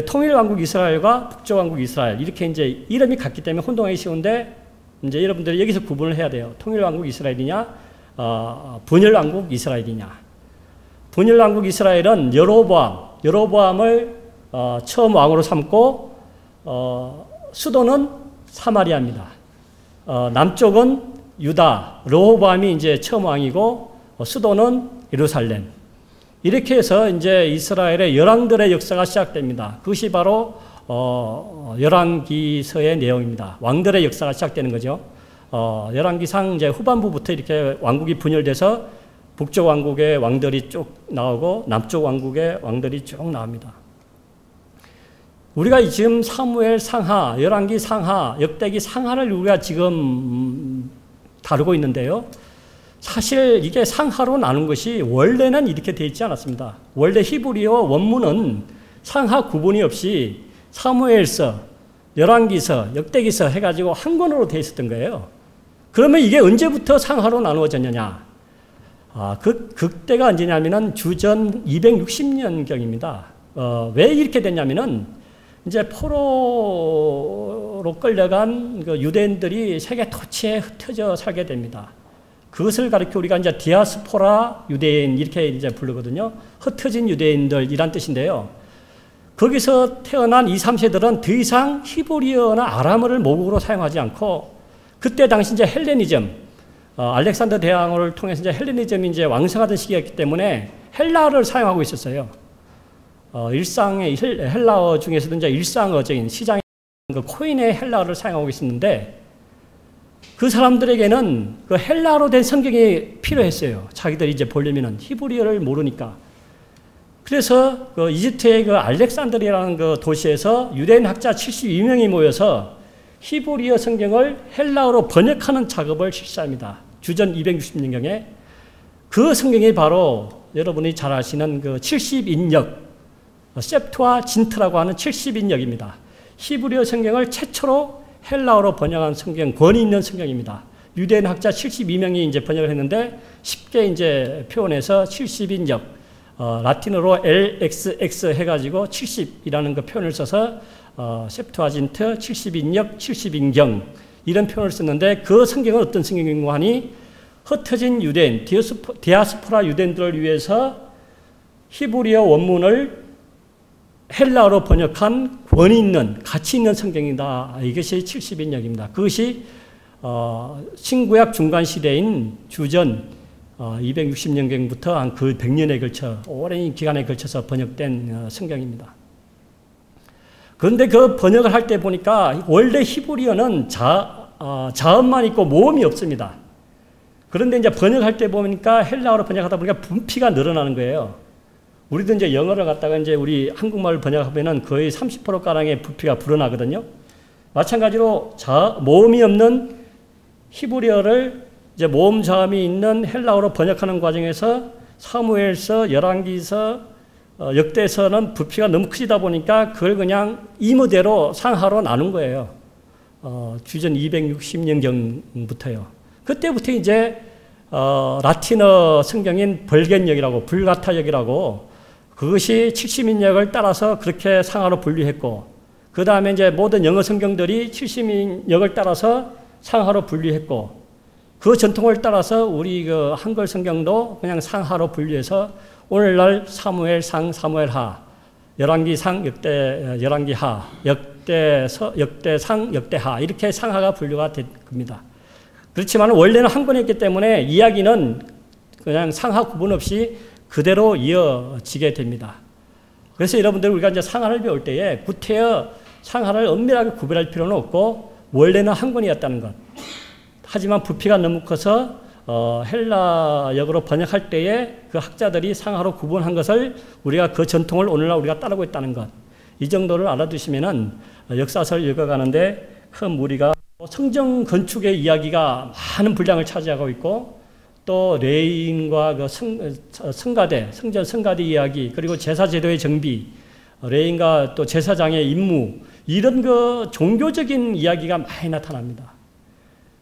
통일 왕국 이스라엘과 북쪽 왕국 이스라엘 이렇게 이제 이름이 같기 때문에 혼동하기 쉬운데 이제 여러분들이 여기서 구분을 해야 돼요. 통일 왕국 이스라엘이냐, 분열 왕국 이스라엘이냐. 분열 왕국 이스라엘은 여로보암을 처음 왕으로 삼고 수도는 사마리아입니다. 남쪽은 유다, 르호보암이 이제 처음 왕이고 수도는 예루살렘. 이렇게 해서 이제 이스라엘의 열왕들의 역사가 시작됩니다. 그것이 바로 열왕기서의 내용입니다. 왕들의 역사가 시작되는 거죠. 열왕기상 이제 후반부부터 이렇게 왕국이 분열돼서 북쪽 왕국의 왕들이 쭉 나오고 남쪽 왕국의 왕들이 쭉 나옵니다. 우리가 지금 사무엘 상하, 열왕기 상하, 역대기 상하를 우리가 지금 다루고 있는데요. 사실 이게 상하로 나눈 것이 원래는 이렇게 되어 있지 않았습니다. 원래 히브리어 원문은 상하 구분이 없이 사무엘서, 열왕기서, 역대기서 해가지고 한 권으로 되어 있었던 거예요. 그러면 이게 언제부터 상하로 나누어졌느냐? 그때가 언제냐면은 주전 260년경입니다. 왜 이렇게 됐냐면은 이제 포로로 끌려간 그 유대인들이 세계 토치에 흩어져 살게 됩니다. 그것을 가리켜 우리가 이제 디아스포라 유대인 이렇게 이제 부르거든요. 흩어진 유대인들이란 뜻인데요. 거기서 태어난 2, 3세들은 더 이상 히브리어나 아람어를 모국어로 사용하지 않고 그때 당시 이제 헬레니즘, 알렉산더 대왕을 통해서 이제 헬레니즘이 이제 왕성하던 시기였기 때문에 헬라어를 사용하고 있었어요. 일상의 헬라어 중에서도 이제 일상어적인 시장의 그 코인의 헬라어를 사용하고 있었는데 그 사람들에게는 그 헬라어로 된 성경이 필요했어요. 자기들이 이제 보려면은 히브리어를 모르니까. 그래서 그 이집트의 그 알렉산드리아라는 그 도시에서 유대인 학자 72명이 모여서 히브리어 성경을 헬라어로 번역하는 작업을 실시합니다. 주전 260년경에 그 성경이 바로 여러분이 잘 아시는 그 70인역, 셉투아 진트라고 하는 70인역입니다. 히브리어 성경을 최초로 헬라어로 번역한 성경, 권위 있는 성경입니다. 유대인 학자 72명이 이제 번역을 했는데 쉽게 이제 표현해서 70인역, 라틴어로 LXX 해가지고 70이라는 그 표현을 써서 셉투아진트 70인역, 70인경 이런 표현을 썼는데 그 성경은 어떤 성경인가 하니 흩어진 유대인, 디아스포라 유대인들을 위해서 히브리어 원문을 헬라어로 번역한 권위 있는, 가치 있는 성경이다. 이것이 70인역입니다. 그것이 신구약 중간 시대인 주전 260년경부터 한 그 100년에 걸쳐 오랜 기간에 걸쳐서 번역된 성경입니다. 그런데 그 번역을 할 때 보니까 원래 히브리어는 자음만 있고 모음이 없습니다. 그런데 이제 번역할 때 보니까 헬라어로 번역하다 보니까 분피가 늘어나는 거예요. 우리도 이제 영어를 갖다가 이제 우리 한국말을 번역하면은 거의 30%가량의 부피가 불어나거든요. 마찬가지로 모음이 없는 히브리어를 이제 모음 자음이 있는 헬라어로 번역하는 과정에서 사무엘서, 열왕기서, 역대서는 부피가 너무 크다 보니까 그걸 그냥 임의대로 상하로 나눈 거예요. 주전 260년경부터요. 그때부터 이제 라틴어 성경인 벌겐역이라고 불가타역이라고 그것이 70인역을 따라서 그렇게 상하로 분류했고 그 다음에 이제 모든 영어 성경들이 70인역을 따라서 상하로 분류했고 그 전통을 따라서 우리 그 한글 성경도 그냥 상하로 분류해서 오늘날 사무엘상, 사무엘하, 열왕기상, 열왕기하, 역대상, 역대하 이렇게 상하가 분류가 된 겁니다. 그렇지만 원래는 한 권이었기 때문에 이야기는 그냥 상하 구분 없이 그대로 이어지게 됩니다. 그래서 여러분들 우리가 이제 상하를 배울 때에 구태여 상하를 엄밀하게 구별할 필요는 없고 원래는 한 권이었다는 것. 하지만 부피가 너무 커서 헬라역으로 번역할 때에 그 학자들이 상하로 구분한 것을 우리가 그 전통을 오늘날 우리가 따르고 있다는 것. 이 정도를 알아두시면은 역사서를 읽어가는데 큰 무리가 성전 건축의 이야기가 많은 분량을 차지하고 있고 또 레인과 그 성가대, 성전 성가대 이야기 그리고 제사 제도의 정비, 레인과 또 제사장의 임무 이런 그 종교적인 이야기가 많이 나타납니다.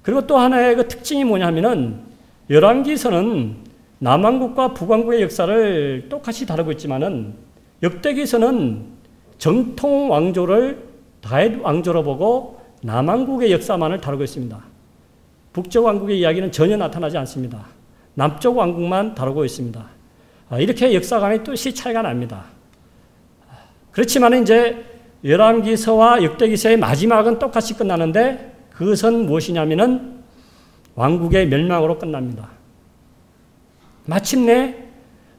그리고 또 하나의 그 특징이 뭐냐면은 열왕기서는 남왕국과 북왕국의 역사를 똑같이 다루고 있지만은 역대기서는 정통 왕조를 다윗 왕조로 보고 남왕국의 역사만을 다루고 있습니다. 북쪽 왕국의 이야기는 전혀 나타나지 않습니다. 남쪽 왕국만 다루고 있습니다. 이렇게 역사 간의 뜻이 차이가 납니다. 그렇지만 이제 열왕기서와 역대기서의 마지막은 똑같이 끝나는데 그것은 무엇이냐면은 왕국의 멸망으로 끝납니다. 마침내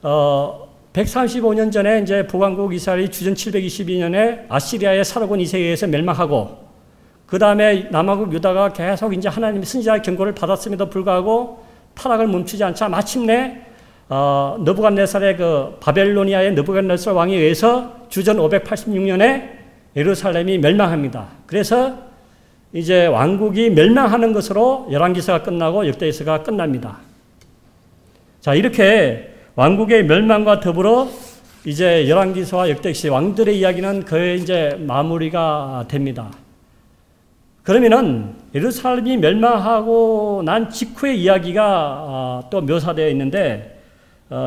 135년 전에 이제 북왕국 이스라엘이 주전 722년에 아시리아의 사로곤 2세에 의해서 멸망하고 그 다음에 남왕국 유다가 계속 이제 하나님의 선지자의 경고를 받았음에도 불구하고 타락을 멈추지 않자 마침내 느부갓네살의 그 바벨로니아의 느부갓네살 왕에 의해서 주전 586년에 예루살렘이 멸망합니다. 그래서 이제 왕국이 멸망하는 것으로 열왕기서가 끝나고 역대기서가 끝납니다. 자, 이렇게 왕국의 멸망과 더불어 이제 열왕기서와 역대기서 왕들의 이야기는 거의 이제 마무리가 됩니다. 그러면은 예루살렘이 멸망하고 난 직후의 이야기가 또 묘사되어 있는데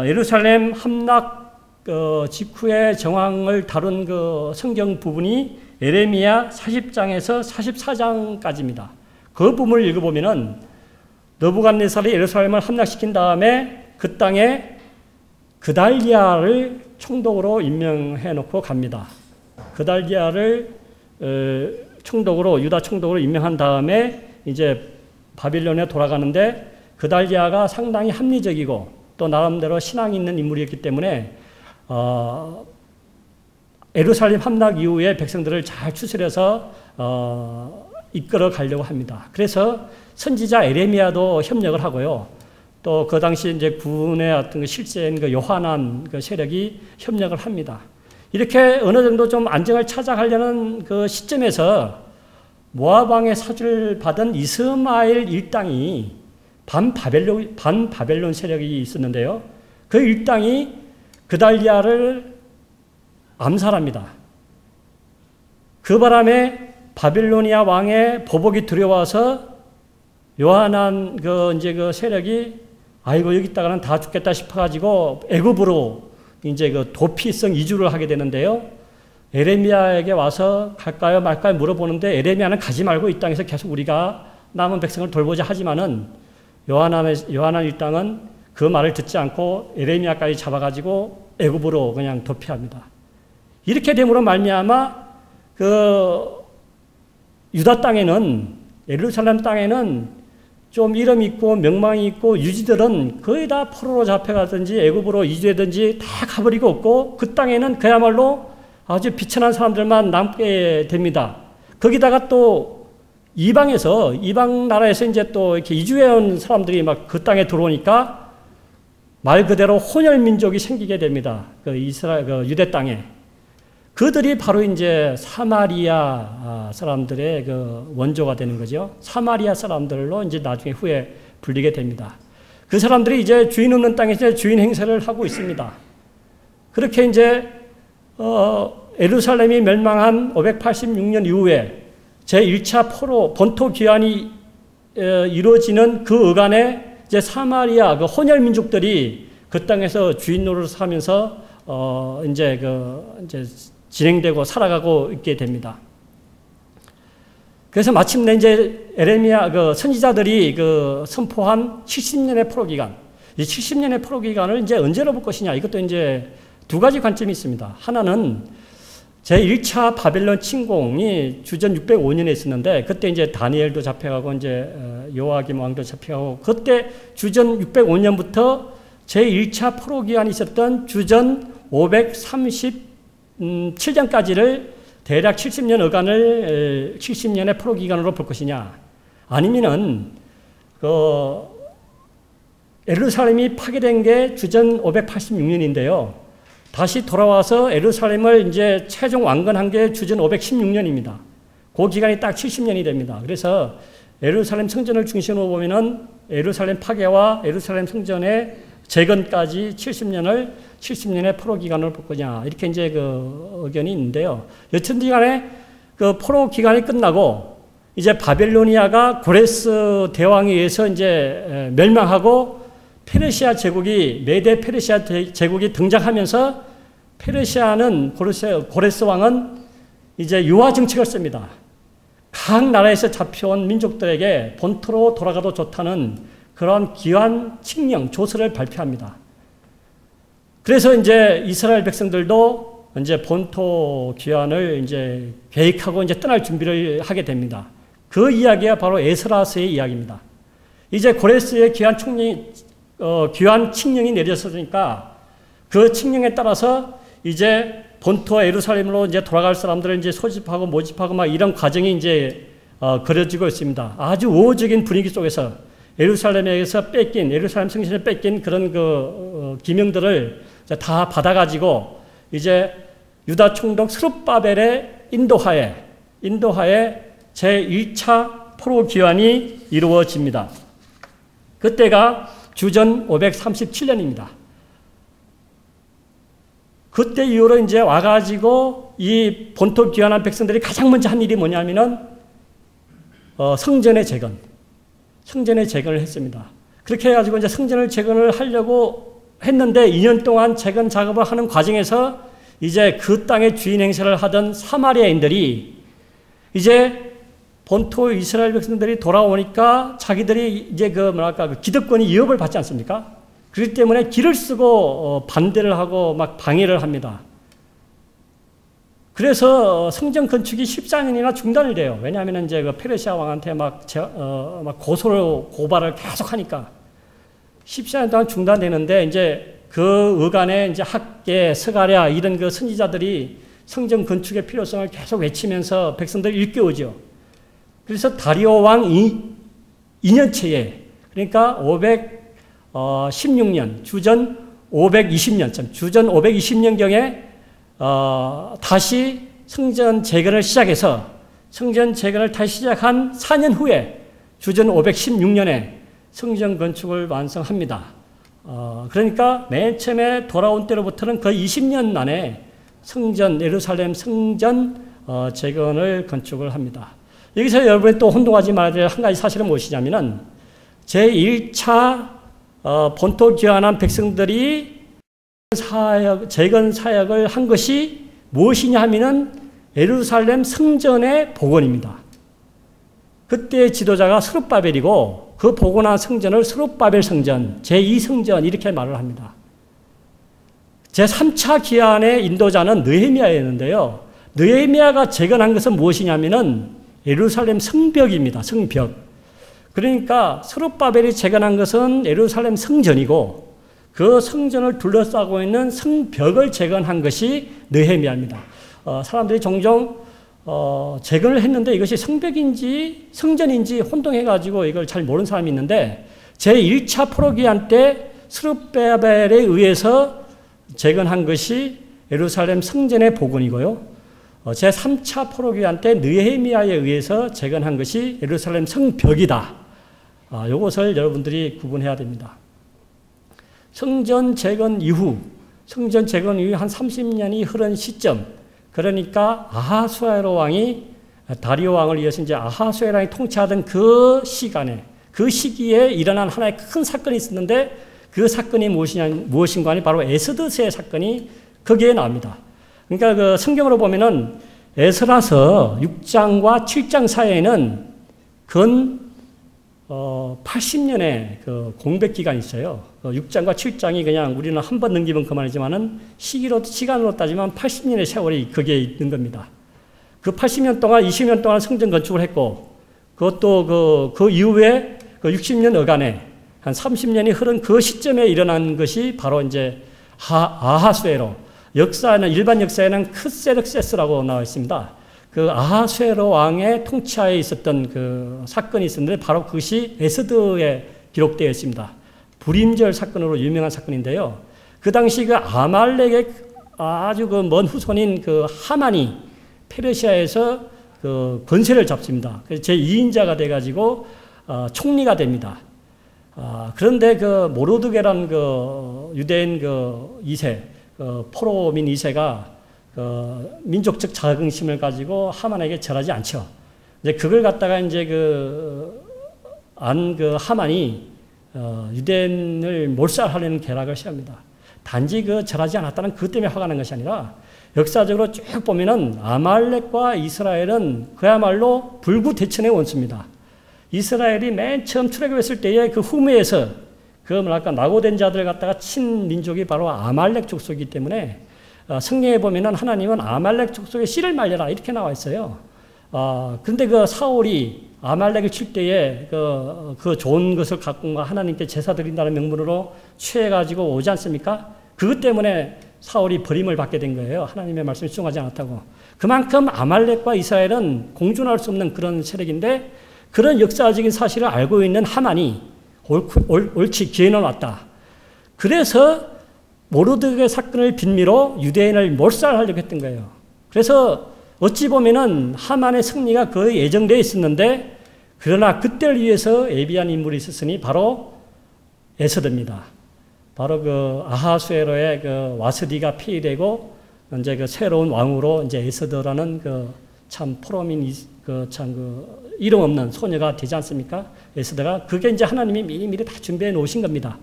예루살렘 함락 직후의 정황을 다룬 그 성경 부분이 예레미야 40장에서 44장까지입니다. 그 부분을 읽어보면은 느부갓네살이 예루살렘을 함락시킨 다음에 그 땅에 그달리아를 총독으로 임명해 놓고 갑니다. 그달리아를 총독으로 유다 총독으로 임명한 다음에 이제 바빌론에 돌아가는데 그달리아가 상당히 합리적이고 또 나름대로 신앙이 있는 인물이었기 때문에 예루살렘 함락 이후에 백성들을 잘 추스려서 이끌어 가려고 합니다. 그래서 선지자 에레미야도 협력을 하고요. 또 그 당시 이제 군의 어떤 그 실세인 그 요하난 그 세력이 협력을 합니다. 이렇게 어느 정도 좀 안정을 찾아가려는 그 시점에서 모압 왕의 사주를 받은 이스마엘 일당이 반바벨론 세력이 있었는데요. 그 일당이 그달리아를 암살합니다. 그 바람에 바빌로니아 왕의 보복이 두려워서 요하난 그 세력이 아이고 여기 있다가는 다 죽겠다 싶어가지고 애굽으로 이제 그 도피성 이주를 하게 되는데요. 에레미야에게 와서 갈까요 말까요 물어보는데 에레미야는 가지 말고 이 땅에서 계속 우리가 남은 백성을 돌보자 하지만은 요하난 일당은 그 말을 듣지 않고 에레미야까지 잡아가지고 애굽으로 그냥 도피합니다. 이렇게 됨으로 말미암아 그 유다 땅에는 예루살렘 땅에는 좀 이름 있고 명망이 있고 유지들은 거의 다 포로로 잡혀가든지 애굽으로 이주하든지 다 가버리고 없고 그 땅에는 그야말로 아주 비천한 사람들만 남게 됩니다. 거기다가 또 이방 나라에서 이제 또 이렇게 이주해온 사람들이 막 그 땅에 들어오니까 말 그대로 혼혈 민족이 생기게 됩니다. 그 이스라엘, 그 유대 땅에. 그들이 바로 이제 사마리아 사람들의 그 원조가 되는 거죠. 사마리아 사람들로 이제 나중에 후에 불리게 됩니다. 그 사람들이 이제 주인 없는 땅에서 주인 행세를 하고 있습니다. 그렇게 이제 예루살렘이 멸망한 586년 이후에 제1차 포로 본토 귀환이 이루어지는 그 어간에 이제 사마리아 그 혼혈 민족들이 그 땅에서 주인 노릇을 하면서 이제 진행되고 살아가고 있게 됩니다. 그래서 마침내 이제 에레미야 그 선지자들이 그 선포한 70년의 포로 기간, 이 70년의 포로 기간을 이제 언제로 볼 것이냐, 이것도 이제 두 가지 관점이 있습니다. 하나는 제1차 바벨론 침공이 주전 605년에 있었는데, 그때 이제 다니엘도 잡혀가고 이제 요아김 왕도 잡혀가고, 그때 주전 605년부터 제1차 포로 기간이 있었던 주전 537년까지를 대략 70년 어간을 70년의 포로 기간으로 볼 것이냐, 아니면은 예루살렘이 파괴된 게 주전 586년인데요. 다시 돌아와서 예루살렘을 이제 최종 완건한 게 주전 516년입니다. 그 기간이 딱 70년이 됩니다. 그래서 예루살렘 성전을 중심으로 보면은 예루살렘 파괴와 예루살렘 성전의 재건까지 70년의 포로 기간을 볼 거냐, 이렇게 이제 그 의견이 있는데요. 여튼지 간에 그 포로 기간이 끝나고 이제 바벨로니아가 고레스 대왕에 의해서 이제 멸망하고 페르시아 제국이, 메데 페르시아 제국이 등장하면서 페르시아는 고레스 왕은 이제 유화 정책을 씁니다. 각 나라에서 잡혀온 민족들에게 본토로 돌아가도 좋다는 그런 기환 칙령 조서를 발표합니다. 그래서 이제 이스라엘 백성들도 이제 본토 귀환을 이제 계획하고 이제 떠날 준비를 하게 됩니다. 그 이야기가 바로 에스라서의 이야기입니다. 이제 고레스의 귀환 칙령이 내려졌으니까 그 칙령에 따라서 이제 본토 예루살렘으로 이제 돌아갈 사람들을 이제 소집하고 모집하고 막 이런 과정이 이제 그려지고 있습니다. 아주 우호적인 분위기 속에서 예루살렘에서 예루살렘 성전에 뺏긴 그런 기명들을 다 받아가지고 이제 유다 총독 스룹바벨의 인도하에 제1차 포로 귀환이 이루어집니다. 그때가 주전 537년입니다. 그때 이후로 이제 와가지고 이 본토 귀환한 백성들이 가장 먼저 한 일이 뭐냐면은 성전의 재건을 했습니다. 그렇게 해가지고 이제 성전을 재건을 하려고 했는데 2년 동안 재건 작업을 하는 과정에서 이제 그 땅의 주인 행세를 하던 사마리아인들이 이제 본토 이스라엘 백성들이 돌아오니까 자기들이 이제 그 기득권이 위협을 받지 않습니까? 그렇기 때문에 길을 쓰고 반대를 하고 막 방해를 합니다. 그래서 성전 건축이 14년이나 중단이 돼요. 왜냐하면 이제 그 페르시아 왕한테 막 고발을 계속 하니까 14년 동안 중단되는데, 이제 그 어간에 이제 학계, 스가랴 이런 그 선지자들이 성전 건축의 필요성을 계속 외치면서 백성들을 일깨우죠. 그래서 다리오 왕 2년째에, 그러니까 516년, 주전 520년경에 다시 성전 재건을 시작해서 성전 재건을 다시 시작한 4년 후에 주전 516년에 성전 건축을 완성합니다. 그러니까 맨 처음에 돌아온 때로부터는 거의 20년 만에 예루살렘 성전 재건을 건축을 합니다. 여기서 여러분이 또 혼동하지 말아야 될 한 가지 사실은 무엇이냐면은 제1차 본토 귀환한 백성들이 재건 사역을 한 것이 무엇이냐 하면은 예루살렘 성전의 복원입니다. 그때 지도자가 스룹바벨이고 그 복원한 성전을 스룹바벨 성전, 제2성전 이렇게 말을 합니다. 제3차 기한의 인도자는 느헤미야였는데요. 느헤미야가 재건한 것은 무엇이냐면은 예루살렘 성벽입니다. 성벽. 그러니까 스룹바벨이 재건한 것은 예루살렘 성전이고 그 성전을 둘러싸고 있는 성벽을 재건한 것이 느헤미야입니다. 사람들이 종종 재건을 했는데 이것이 성벽인지 성전인지 혼동해가지고 이걸 잘 모르는 사람이 있는데 제1차 포로 기한 때 스룹바벨에 의해서 재건한 것이 예루살렘 성전의 복원이고요. 제3차 포로기한 때 느헤미야에 의해서 재건한 것이 예루살렘 성벽이다. 이것을 여러분들이 구분해야 됩니다. 성전 재건 이후 한 30년이 흐른 시점, 그러니까 아하수에로 왕이 다리오 왕을 이어서 이제 아하수에로 왕이 통치하던 그 시기에 일어난 하나의 큰 사건이 있었는데 그 사건이 무엇인가 하니 바로 에스더서의 사건이 거기에 나옵니다. 그러니까 그 성경으로 보면은 에스라서 6장과 7장 사이에는 근 80년의 그 공백 기간이 있어요. 6장과 7장이 그냥 우리는 한 번 넘기면 그만이지만은 시간으로 따지면 80년의 세월이 거기에 있는 겁니다. 그 80년 동안 20년 동안 성전 건축을 했고 그것도 그 이후에 그 60년 어간에 한 30년이 흐른 그 시점에 일어난 것이 바로 이제 아하수에로, 역사에는 일반 역사에는 크세르세스라고 나와 있습니다. 그 아하수에로 왕의 통치하에 있었던 그 사건이 있었는데 바로 그것이 에스더에 기록되어 있습니다. 불임절 사건으로 유명한 사건인데요. 그 당시 그 아말렉의 아주 그 먼 후손인 그 하만이 페르시아에서 그 권세를 잡습니다. 그래서 제2인자가 돼가지고 총리가 됩니다. 그런데 그 모르드게라는 그 유대인 그 2세, 포로민 2세가 민족적 자긍심을 가지고 하만에게 절하지 않죠. 이제 그걸 갖다가 이제 하만이 유대인을 몰살하려는 계략을 시합니다. 단지 절하지 않았다는 그것 때문에 화가 난 것이 아니라 역사적으로 쭉 보면은 아말렉과 이스라엘은 그야말로 불구대천의 원수입니다. 이스라엘이 맨 처음 출애굽했을 때의 그 후무에서 낙오된 자들 갖다가 친 민족이 바로 아말렉 족속이기 때문에 성경에 보면은 하나님은 아말렉 족속의 씨를 말려라 이렇게 나와 있어요. 그런데 그 사울이 아말렉을 칠 때에 그 좋은 것을 갖고 하나님께 제사 드린다는 명분으로 취해가지고 오지 않습니까? 그것 때문에 사울이 버림을 받게 된 거예요. 하나님의 말씀에 순종하지 않았다고. 그만큼 아말렉과 이스라엘은 공존할 수 없는 그런 세력인데 그런 역사적인 사실을 알고 있는 하만이 옳지 기회는 왔다. 그래서 모르드게 사건을 빈미로 유대인을 몰살하려고 했던 거예요. 그래서 어찌 보면은 하만의 승리가 거의 예정되어 있었는데 그러나 그때를 위해서 예비한 인물이 있었으니 바로 에스더입니다. 바로 그 아하수에로의 그 와스디가 폐위되고 이제 그 새로운 왕으로 이제 에스더라는 참 포로민 이름 없는 소녀가 되지 않습니까? 에스더가 그게 이제 하나님이 미리미리 다 준비해 놓으신 겁니다.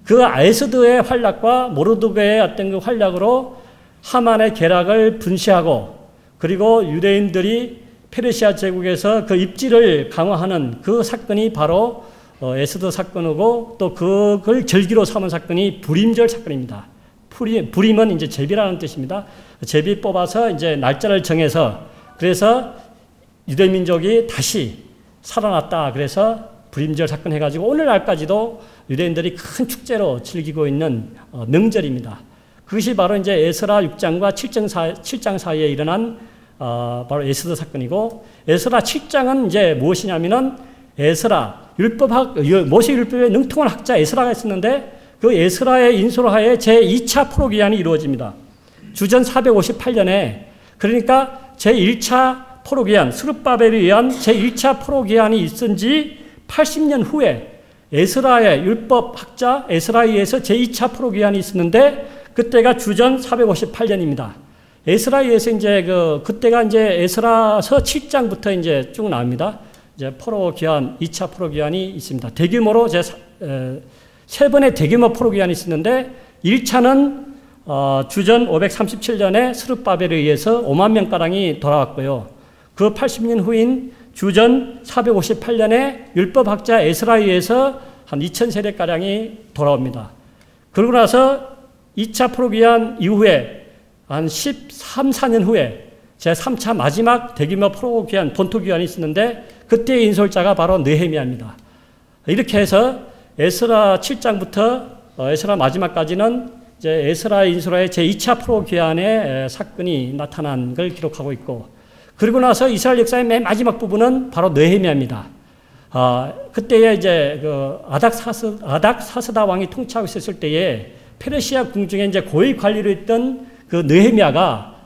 그 에스더의 활약과 모르드게의 어떤 그 활약으로 하만의 계략을 분시하고 그리고 유대인들이 페르시아 제국에서 그 입지를 강화하는 그 사건이 바로 에스더 사건이고 또 그걸 절기로 삼은 사건이 불임절 사건입니다. 불임은 이제 제비라는 뜻입니다. 제비 뽑아서 이제 날짜를 정해서 그래서 유대민족이 다시 살아났다. 그래서 불임절 사건 해가지고 오늘날까지도 유대인들이 큰 축제로 즐기고 있는 명절입니다. 그것이 바로 이제 에스라 6장과 7장 사이에 일어난 바로 에스더 사건이고 에스라 7장은 이제 무엇이냐면은 에스라 모세 율법에 능통한 학자 에스라가 있었는데 그 에스라의 인솔 하에 제2차 포로기한이 이루어집니다. 주전 458년에 그러니까 제1차 포로기한 스룹바벨에 의한 제1차 포로기한이 있은 지 80년 후에 에스라의 율법 학자 에스라에 의해서 제2차 포로기한이 있었는데 그때가 주전 458년입니다. 에스라에 의해서 이제 그때가 이제 에스라서 7장부터 이제 쭉 나옵니다. 이제 포로기한 2차 포로기한이 있습니다. 대규모로 세 번의 대규모 포로기한이 있었는데 1차는 주전 537년에 스룹바벨에 의해서 5만 명가량이 돌아왔고요. 그 80년 후인 주전 458년에 율법학자 에스라에 의해서 한 2000세대가량이 돌아옵니다. 그러고 나서 2차 포로기한 이후에 한 13, 14년 후에 제3차 마지막 대규모 포로기한, 본토기한이 있었는데 그때의 인솔자가 바로 느헤미야입니다. 이렇게 해서 에스라 7장부터 에스라 마지막까지는 이제 에스라 인솔의 제2차 포로기한의 사건이 나타난 걸 기록하고 있고 그리고 나서 이스라엘 역사의 맨 마지막 부분은 바로 느헤미야입니다. 그때에 이제 그 아닥사스다 왕이 통치하고 있었을 때에 페르시아 궁중에 이제 고위 관리로 있던 그 느헤미야가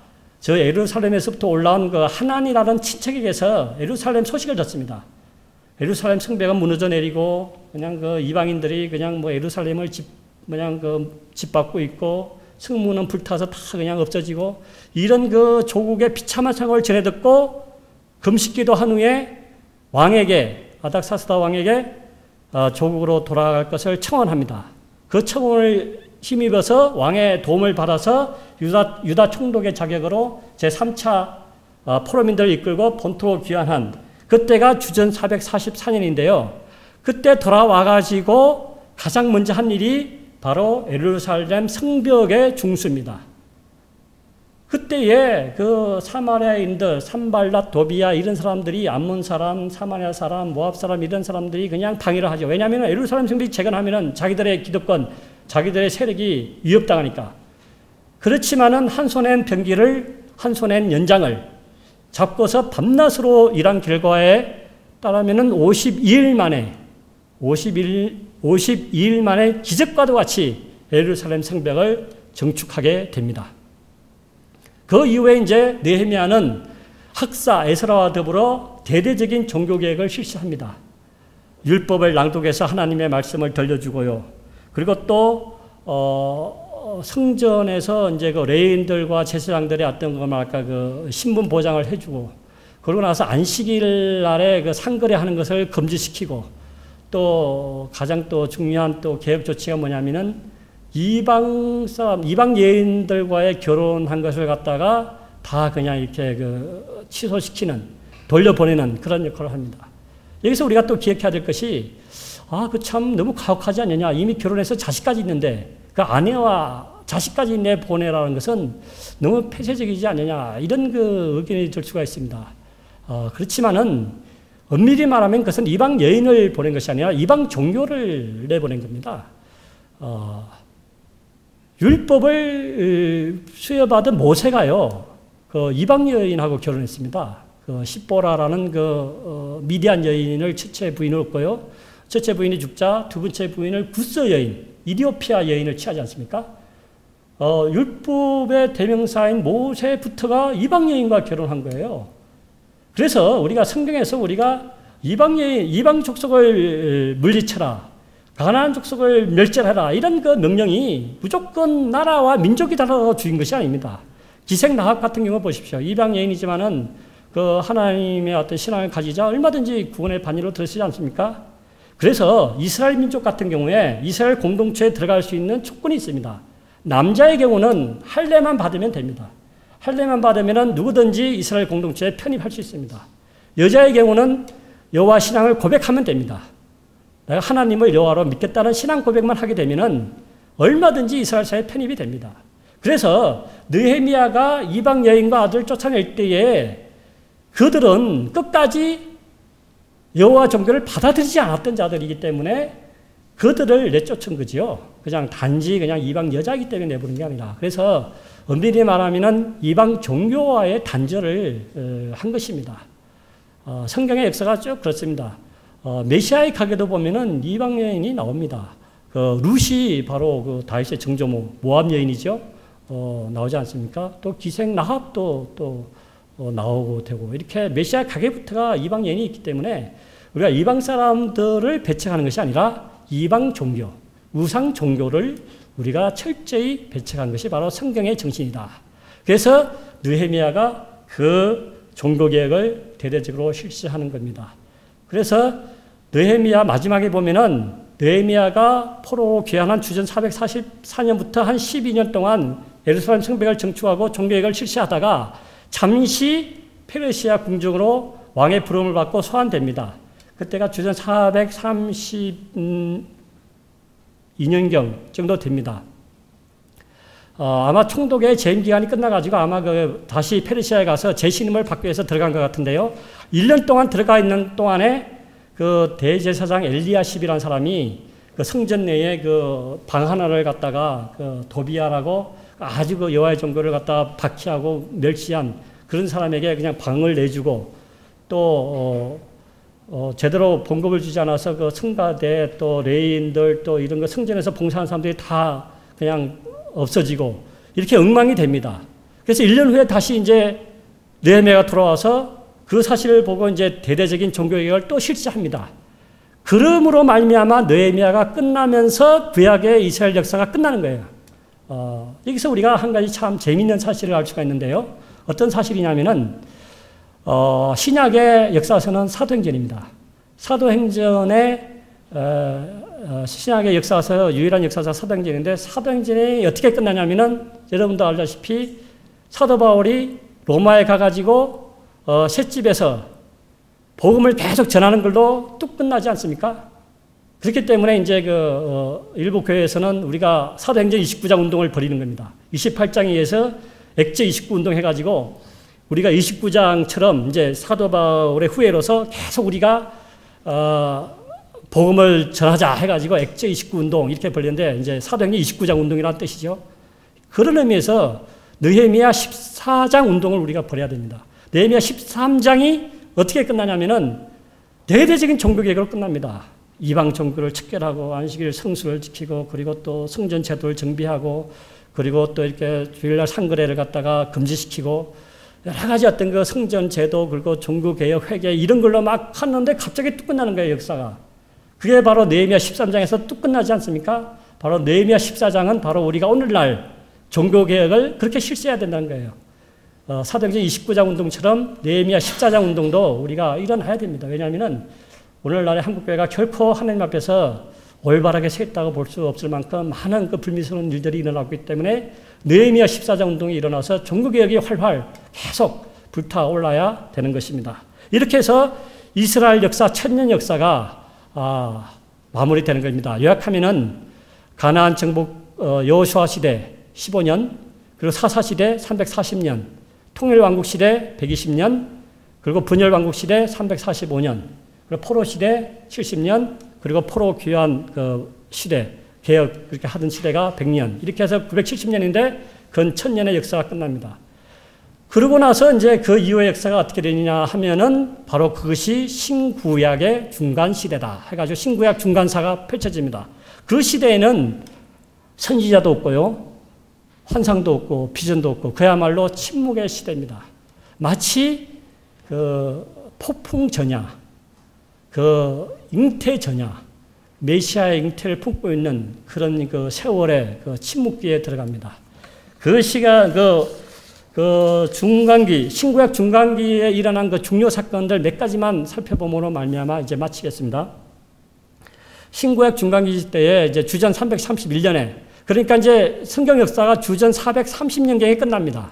저 예루살렘에서부터 올라온 그 하난이라는 친척에게서 예루살렘 소식을 듣습니다. 예루살렘 성벽은 무너져 내리고 그냥 그 이방인들이 그냥 뭐 예루살렘을 짓밟고 있고 성문은 불타서 다 그냥 없어지고 이런 그 조국의 비참한 상황을 전해 듣고 금식기도 한 후에 왕에게 아닥사스다 왕에게 조국으로 돌아갈 것을 청원합니다. 그 청원을 힘입어서 왕의 도움을 받아서 유다 총독의 자격으로 제3차 포로민들을 이끌고 본토로 귀환한 그때가 주전 444년인데요. 그때 돌아와가지고 가장 먼저 한 일이 바로 예루살렘 성벽의 중수입니다. 그때에 그 사마리아인들, 산발랏, 도비야 이런 사람들이 암몬 사람, 사마리아 사람, 모압 사람 이런 사람들이 그냥 방해를 하죠. 왜냐하면 예루살렘 성벽이 재건하면은 자기들의 기득권, 자기들의 세력이 위협당하니까. 그렇지만은 한 손엔 병기를, 한 손엔 연장을 잡고서 밤낮으로 일한 결과에 따르면은 52일 만에 기적과도 같이 예루살렘 성벽을 정축하게 됩니다. 그 이후에 이제 느헤미야는 학사 에스라와 더불어 대대적인 종교개혁을 실시합니다. 율법을 낭독해서 하나님의 말씀을 들려주고요. 그리고 또 성전에서 이제 그 레위인들과 제사장들의 어떤 그 신분 보장을 해주고, 그러고 나서 안식일 날에 그 상거래하는 것을 금지시키고, 또 가장 또 중요한 또 개혁 조치가 뭐냐면은 이방 여인들과의 결혼한 것을 갖다가 다 그냥 이렇게 그 취소시키는, 돌려보내는 그런 역할을 합니다. 여기서 우리가 또 기억해야 될 것이, 그 참 너무 가혹하지 않느냐. 이미 결혼해서 자식까지 있는데 그 아내와 자식까지 내보내라는 것은 너무 폐쇄적이지 않느냐. 이런 그 의견이 들 수가 있습니다. 그렇지만은 엄밀히 말하면 그것은 이방 여인을 보낸 것이 아니라 이방 종교를 내보낸 겁니다. 율법을 수여받은 모세가요, 그 이방 여인하고 결혼했습니다. 그 십보라라는 그 미디안 여인을 첫째 부인으로 얻고요. 첫째 부인이 죽자 두 번째 부인을 구스 여인, 이디오피아 여인을 취하지 않습니까? 율법의 대명사인 모세부터가 이방 여인과 결혼한 거예요. 그래서 우리가 성경에서 우리가 이방 족속을 물리쳐라, 가나안 족속을 멸절하라, 이런 그 명령이 무조건 나라와 민족이 달라서 주인 것이 아닙니다. 기생 라합 같은 경우 보십시오. 이방 여인이지만은 그 하나님의 어떤 신앙을 가지자 얼마든지 구원의 반열로 들어서지 않습니까? 그래서 이스라엘 민족 같은 경우에 이스라엘 공동체에 들어갈 수 있는 조건이 있습니다. 남자의 경우는 할례만 받으면 됩니다. 할례만 받으면 누구든지 이스라엘 공동체에 편입할 수 있습니다. 여자의 경우는 여호와 신앙을 고백하면 됩니다. 내가 하나님을 여호와로 믿겠다는 신앙 고백만 하게 되면은 얼마든지 이스라엘 사회에 편입이 됩니다. 그래서 느헤미야가 이방 여인과 아들을 쫓아낼 때에 그들은 끝까지 여호와 종교를 받아들이지 않았던 자들이기 때문에 그들을 내쫓은 거지요. 그냥 단지 그냥 이방 여자이기 때문에 내보는 게 아니라. 그래서 엄밀히 말하면은 이방 종교와의 단절을 한 것입니다. 성경의 역사가 쭉 그렇습니다. 메시아의 가게도 보면은 이방 여인이 나옵니다. 그 룻이 바로 그 다윗의 정조모, 모압 여인이죠. 나오지 않습니까? 또 기생 라합도 또 나오고 되고, 이렇게 메시아 가게부터가 이방 여인이 있기 때문에 우리가 이방 사람들을 배척하는 것이 아니라 이방 종교, 우상 종교를 우리가 철저히 배척한 것이 바로 성경의 정신이다. 그래서 느헤미야가 그 종교개혁을 대대적으로 실시하는 겁니다. 그래서 느헤미야 마지막에 보면은 느헤미야가 포로로 귀환한 주전 444년부터 한 12년 동안 예루살렘 성벽을 정축하고 종교개혁을 실시하다가 잠시 페르시아 궁중으로 왕의 부름을 받고 소환됩니다. 그때가 주전 432년경 정도 됩니다. 아마 총독의 재임 기간이 끝나가지고 아마 다시 페르시아에 가서 재신임을 받기 위해서 들어간 것 같은데요. 1년 동안 들어가 있는 동안에 그 대제사장 엘리야십이라는 사람이 그 성전 내에 그 방 하나를 갖다가 그 도비야라고 아주 그 여호와의 종교를 갖다가 박해하고 멸시한 그런 사람에게 그냥 방을 내주고 또 제대로 봉급을 주지 않아서 그 성가대 또 레인들 또 이런 거 성전에서 봉사하는 사람들이 다 그냥 없어지고 이렇게 엉망이 됩니다. 그래서 1년 후에 다시 이제 느헤미야가 돌아와서 그 사실을 보고 이제 대대적인 종교개혁을 또 실시합니다. 그러므로 말미암아 느헤미야가 끝나면서 구약의 이스라엘 역사가 끝나는 거예요. 여기서 우리가 한 가지 참 재미있는 사실을 알 수가 있는데요. 어떤 사실이냐면은 신약의 역사서는 사도행전입니다. 사도행전의 신약의 역사서 유일한 역사서 사도행전인데 사도행전이 어떻게 끝나냐면은 여러분도 알다시피 사도 바울이 로마에 가가지고 셋집에서 복음을 계속 전하는 걸로 뚝 끝나지 않습니까? 그렇기 때문에 이제 일부 교회에서는 우리가 사도행전 29장 운동을 벌이는 겁니다. 28장에 의해서 액제 29 운동 해가지고 우리가 29장처럼 이제 사도 바울의 후예로서 계속 우리가 복음을 전하자 해가지고 액제 29 운동 이렇게 벌였는데 이제 사도행전 29장 운동이라는 뜻이죠. 그런 의미에서 느헤미야 14장 운동을 우리가 벌여야 됩니다. 느헤미야 13장이 어떻게 끝나냐면은 대대적인 종교개혁으로 끝납니다. 이방 종교를 척결하고 안식일 성수를 지키고 그리고 또 성전 제도를 정비하고 그리고 또 이렇게 주일날 상거래를 갖다가 금지시키고 여러 가지 어떤 그 성전 제도 그리고 종교개혁 회개 이런 걸로 막 하는데 갑자기 뚝 끝나는 거예요, 역사가. 그게 바로 느헤미야 13장에서 뚝 끝나지 않습니까? 바로 느헤미야 14장은 바로 우리가 오늘날 종교개혁을 그렇게 실시해야 된다는 거예요. 사도행전 29장 운동처럼 느헤미야 14장 운동도 우리가 일어나야 됩니다. 왜냐하면 오늘날의 한국교회가 결코 하나님 앞에서 올바르게 서 있다고 볼 수 없을 만큼 많은 그 불미스러운 일들이 일어나고 있기 때문에 느헤미야 14장 운동이 일어나서 종교개혁이 활활 계속 불타올라야 되는 것입니다. 이렇게 해서 이스라엘 역사, 천년 역사가 마무리되는 겁니다. 요약하면은 가나안 정복 여호수아 시대 15년, 그리고 사사 시대 340년, 통일 왕국 시대 120년, 그리고 분열 왕국 시대 345년, 그리고 포로 시대 70년, 그리고 포로 귀환 그 시대, 개혁 그렇게 하던 시대가 100년, 이렇게 해서 970년인데 근 1000년의 역사가 끝납니다. 그러고 나서 이제 그 이후의 역사가 어떻게 되느냐 하면은 바로 그것이 신구약의 중간 시대다 해가지고 신구약 중간사가 펼쳐집니다. 그 시대에는 선지자도 없고요, 환상도 없고 비전도 없고 그야말로 침묵의 시대입니다. 마치 그 폭풍 전야, 그 잉태 전야, 메시아의 잉태를 품고 있는 그런 그 세월의 그 침묵기에 들어갑니다. 그 시간, 그 중간기, 신구약 중간기에 일어난 그 중요 사건들 몇 가지만 살펴보므로 말미암아 이제 마치겠습니다. 신구약 중간기 때에 이제 주전 331년에, 그러니까 이제 성경 역사가 주전 430년경에 끝납니다.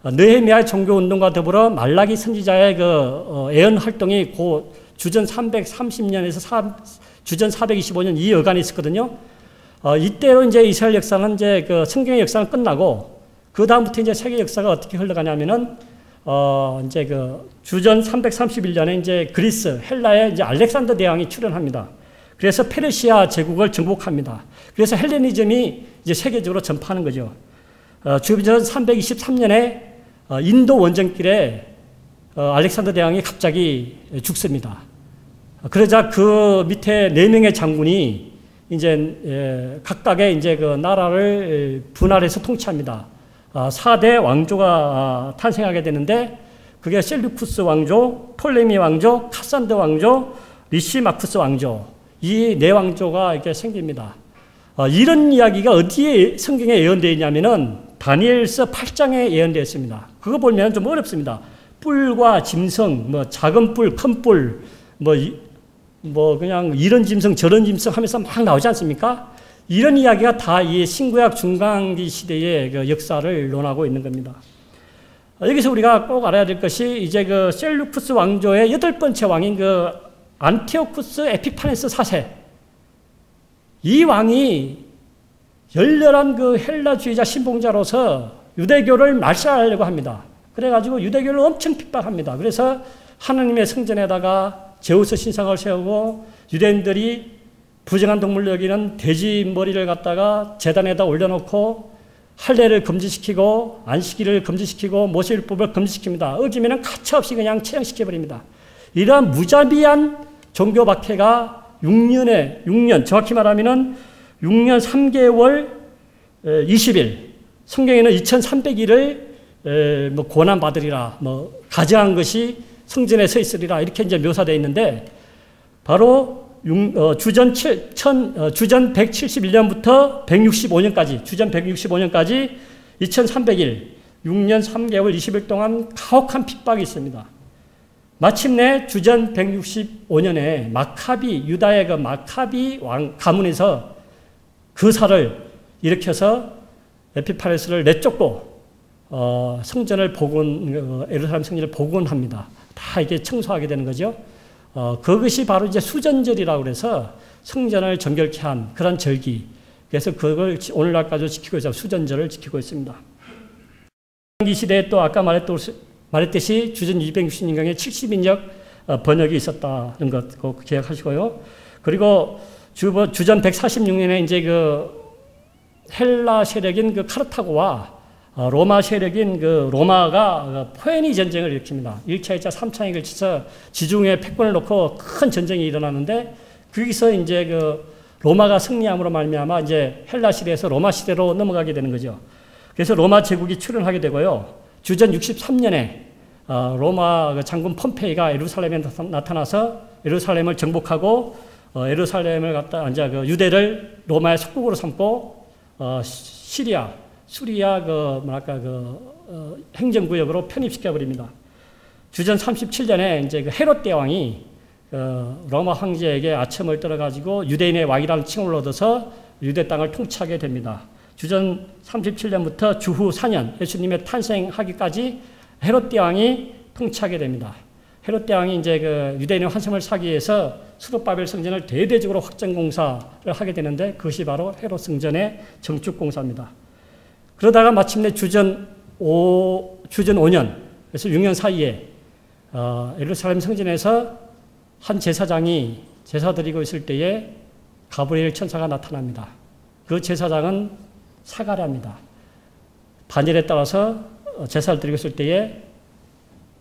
느헤미야의 종교 운동과 더불어 말라기 선지자의 그 예언 활동이 고 주전 330년에서 주전 425년 이 여간이 있었거든요. 이때로 이제 이스라엘 역사는 이제 그 성경의 역사는 끝나고 그 다음부터 이제 세계 역사가 어떻게 흘러가냐면은 이제 그 주전 331년에 이제 그리스 헬라에 이제 알렉산더 대왕이 출현합니다. 그래서 페르시아 제국을 정복합니다. 그래서 헬레니즘이 이제 세계적으로 전파하는 거죠. 주전 323년에 인도 원정길에 알렉산더 대왕이 갑자기 죽습니다. 그러자 그 밑에 4명의 장군이 이제 각각의 이제 그 나라를 분할해서 통치합니다. 4대 왕조가 탄생하게 되는데 그게 셀루쿠스 왕조, 톨레미 왕조, 카산드 왕조, 리시마쿠스 왕조, 이 4왕조가 이렇게 생깁니다. 이런 이야기가 어디에 성경에 예언되어 있냐면은 다니엘서 8장에 예언되어 있습니다. 그거 보면 좀 어렵습니다. 뿔과 짐승, 뭐 작은 뿔, 큰 뿔, 뭐 그냥 이런 짐승 저런 짐승 하면서 막 나오지 않습니까? 이런 이야기가 다 이 신구약 중간기 시대의 그 역사를 논하고 있는 겁니다. 여기서 우리가 꼭 알아야 될 것이 이제 그 셀루쿠스 왕조의 8번째 왕인 그 안티오쿠스 에피파네스 4세, 이 왕이 열렬한 그 헬라주의자 신봉자로서 유대교를 말살하려고 합니다. 그래가지고 유대교를 엄청 핍박합니다. 그래서 하나님의 성전에다가 제우스 신상을 세우고 유대인들이 부정한 동물로 여기는 돼지 머리를 갖다가 제단에다 올려놓고 할례를 금지시키고 안식일을 금지시키고 모세율법을 금지시킵니다. 어기면은 가차없이 그냥 처형시켜버립니다. 이러한 무자비한 종교 박해가 6년, 정확히 말하면은 6년 3개월 20일, 성경에는 2300일을 뭐 고난받으리라, 뭐 가증한 것이 성전에 서 있으리라, 이렇게 이제 묘사되어 있는데, 바로 주전 171년부터 165년까지, 주전 165년까지 2300일, 6년 3개월 20일 동안 가혹한 핍박이 있습니다. 마침내 주전 165년에 마카비, 유다의 그 마카비 왕 가문에서 그사를 일으켜서 에피파네스를 내쫓고 성전을 예루살렘 성전을 복원합니다. 다 이게 청소하게 되는 거죠. 그것이 바로 이제 수전절이라고 그래서 성전을 정결케 한 그런 절기. 그래서 그걸 오늘날까지 지키고 있어요. 수전절을 지키고 있습니다. 이 시대에 또 아까 말했듯이 주전 260년경에 70인역 번역이 있었다는 것 기억하시고요. 그리고 주전 146년에 이제 그 헬라 세력인 그 카르타고와 로마 세력인 그 로마가 포에니 전쟁을 일으킵니다. 1차, 2차, 3차에 걸쳐서 지중해 패권을 놓고 큰 전쟁이 일어나는데 거기서 이제 그 로마가 승리함으로 말미암아 이제 헬라 시대에서 로마 시대로 넘어가게 되는 거죠. 그래서 로마 제국이 출현하게 되고요. 주전 63년에 로마 장군 폼페이가 예루살렘에 나타나서 예루살렘을 정복하고 예루살렘을 갖다 이제 그 유대를 로마의 속국으로 삼고 수리아 행정구역으로 편입시켜 버립니다. 주전 37년에 이제 그 헤롯 대왕이 로마 황제에게 아첨을 떨어가지고 유대인의 왕이라는 칭호를 얻어서 유대 땅을 통치하게 됩니다. 주전 37년부터 주후 4년 예수님의 탄생하기까지 헤롯 대왕이 통치하게 됩니다. 헤롯 대왕이 이제 그 유대인의 환심을 사기 위해서 수르바벨 성전을 대대적으로 확장 공사를 하게 되는데 그것이 바로 헤롯 성전의 정축 공사입니다. 그러다가 마침내 주전 5년, 그래서 6년 사이에 예루살렘 성전에서 한 제사장이 제사 드리고 있을 때에 가브리엘 천사가 나타납니다. 그 제사장은 사가랴입니다. 반절에 따라서 제사를 드리고 있을 때에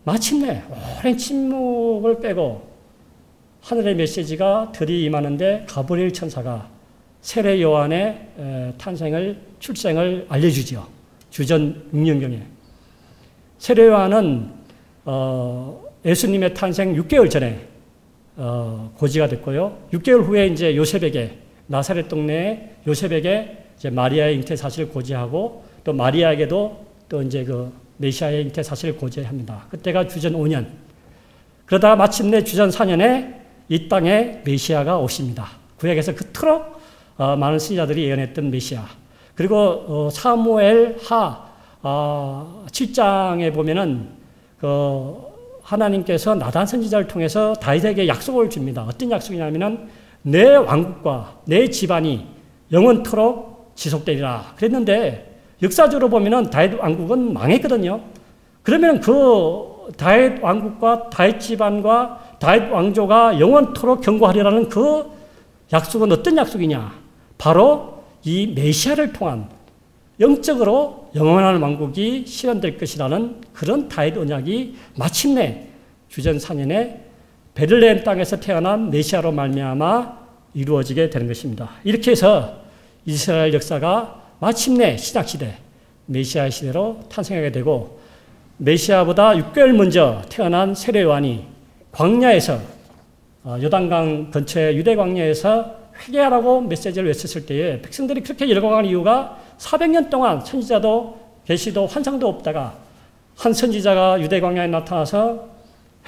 마침내 오랜 침묵을 빼고 하늘의 메시지가 들이임하는데 가브리엘 천사가 세례 요한의 출생을 알려주죠. 주전 6년경에. 세례 요한은 예수님의 탄생 6개월 전에 고지가 됐고요. 6개월 후에 이제 요셉에게 나사렛 동네에 요셉에게 이제 마리아의 잉태 사실을 고지하고 또 마리아에게도 또 이제 그 메시아의 잉태 사실을 고지합니다. 그때가 주전 5년. 그러다가 마침내 주전 4년에 이 땅에 메시아가 오십니다. 구약에서 그토록 많은 선지자들이 예언했던 메시아. 그리고 사무엘 하 7장에 보면은 그 하나님께서 나단 선지자를 통해서 다윗에게 약속을 줍니다. 어떤 약속이냐면은 내 왕국과 내 집안이 영원토록 지속되리라 그랬는데 역사적으로 보면은 다윗 왕국은 망했거든요. 그러면 그 다윗 왕국과 다윗 집안과 다윗 왕조가 영원토록 경고하리라는 그 약속은 어떤 약속이냐? 바로 이 메시아를 통한 영적으로 영원한 왕국이 실현될 것이라는 그런 다윗 언약이 마침내 주전 4년에 베들레헴 땅에서 태어난 메시아로 말미암아 이루어지게 되는 것입니다. 이렇게 해서 이스라엘 역사가 마침내 신약시대, 메시아 시대로 탄생하게 되고 메시아보다 6개월 먼저 태어난 세례 요한이 광야에서 요단강 근처의 유대 광야에서 회개하라고 메시지를 외쳤을 때에 백성들이 그렇게 열광한 이유가 400년 동안 선지자도 계시도 환상도 없다가 한 선지자가 유대 광야에 나타나서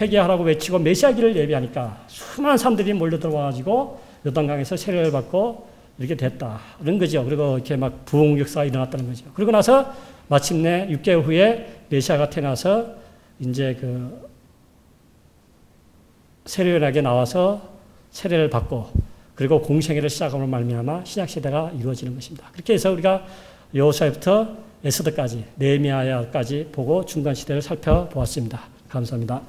회개하라고 외치고 메시아기를 예비하니까 수많은 사람들이 몰려들어와가지고 요단강에서 세례를 받고 이렇게 됐다는 거죠. 그리고 이렇게 막 부흥 역사가 일어났다는 거죠. 그러고 나서 마침내 6개월 후에 메시아가 태어나서 이제 그 세례요한에게 나와서 세례를 받고 그리고 공생애를 시작함으로 말미암아 신약시대가 이루어지는 것입니다. 그렇게 해서 우리가 여호수아부터 에스더까지 네헤미야까지 보고 중간시대를 살펴보았습니다. 감사합니다.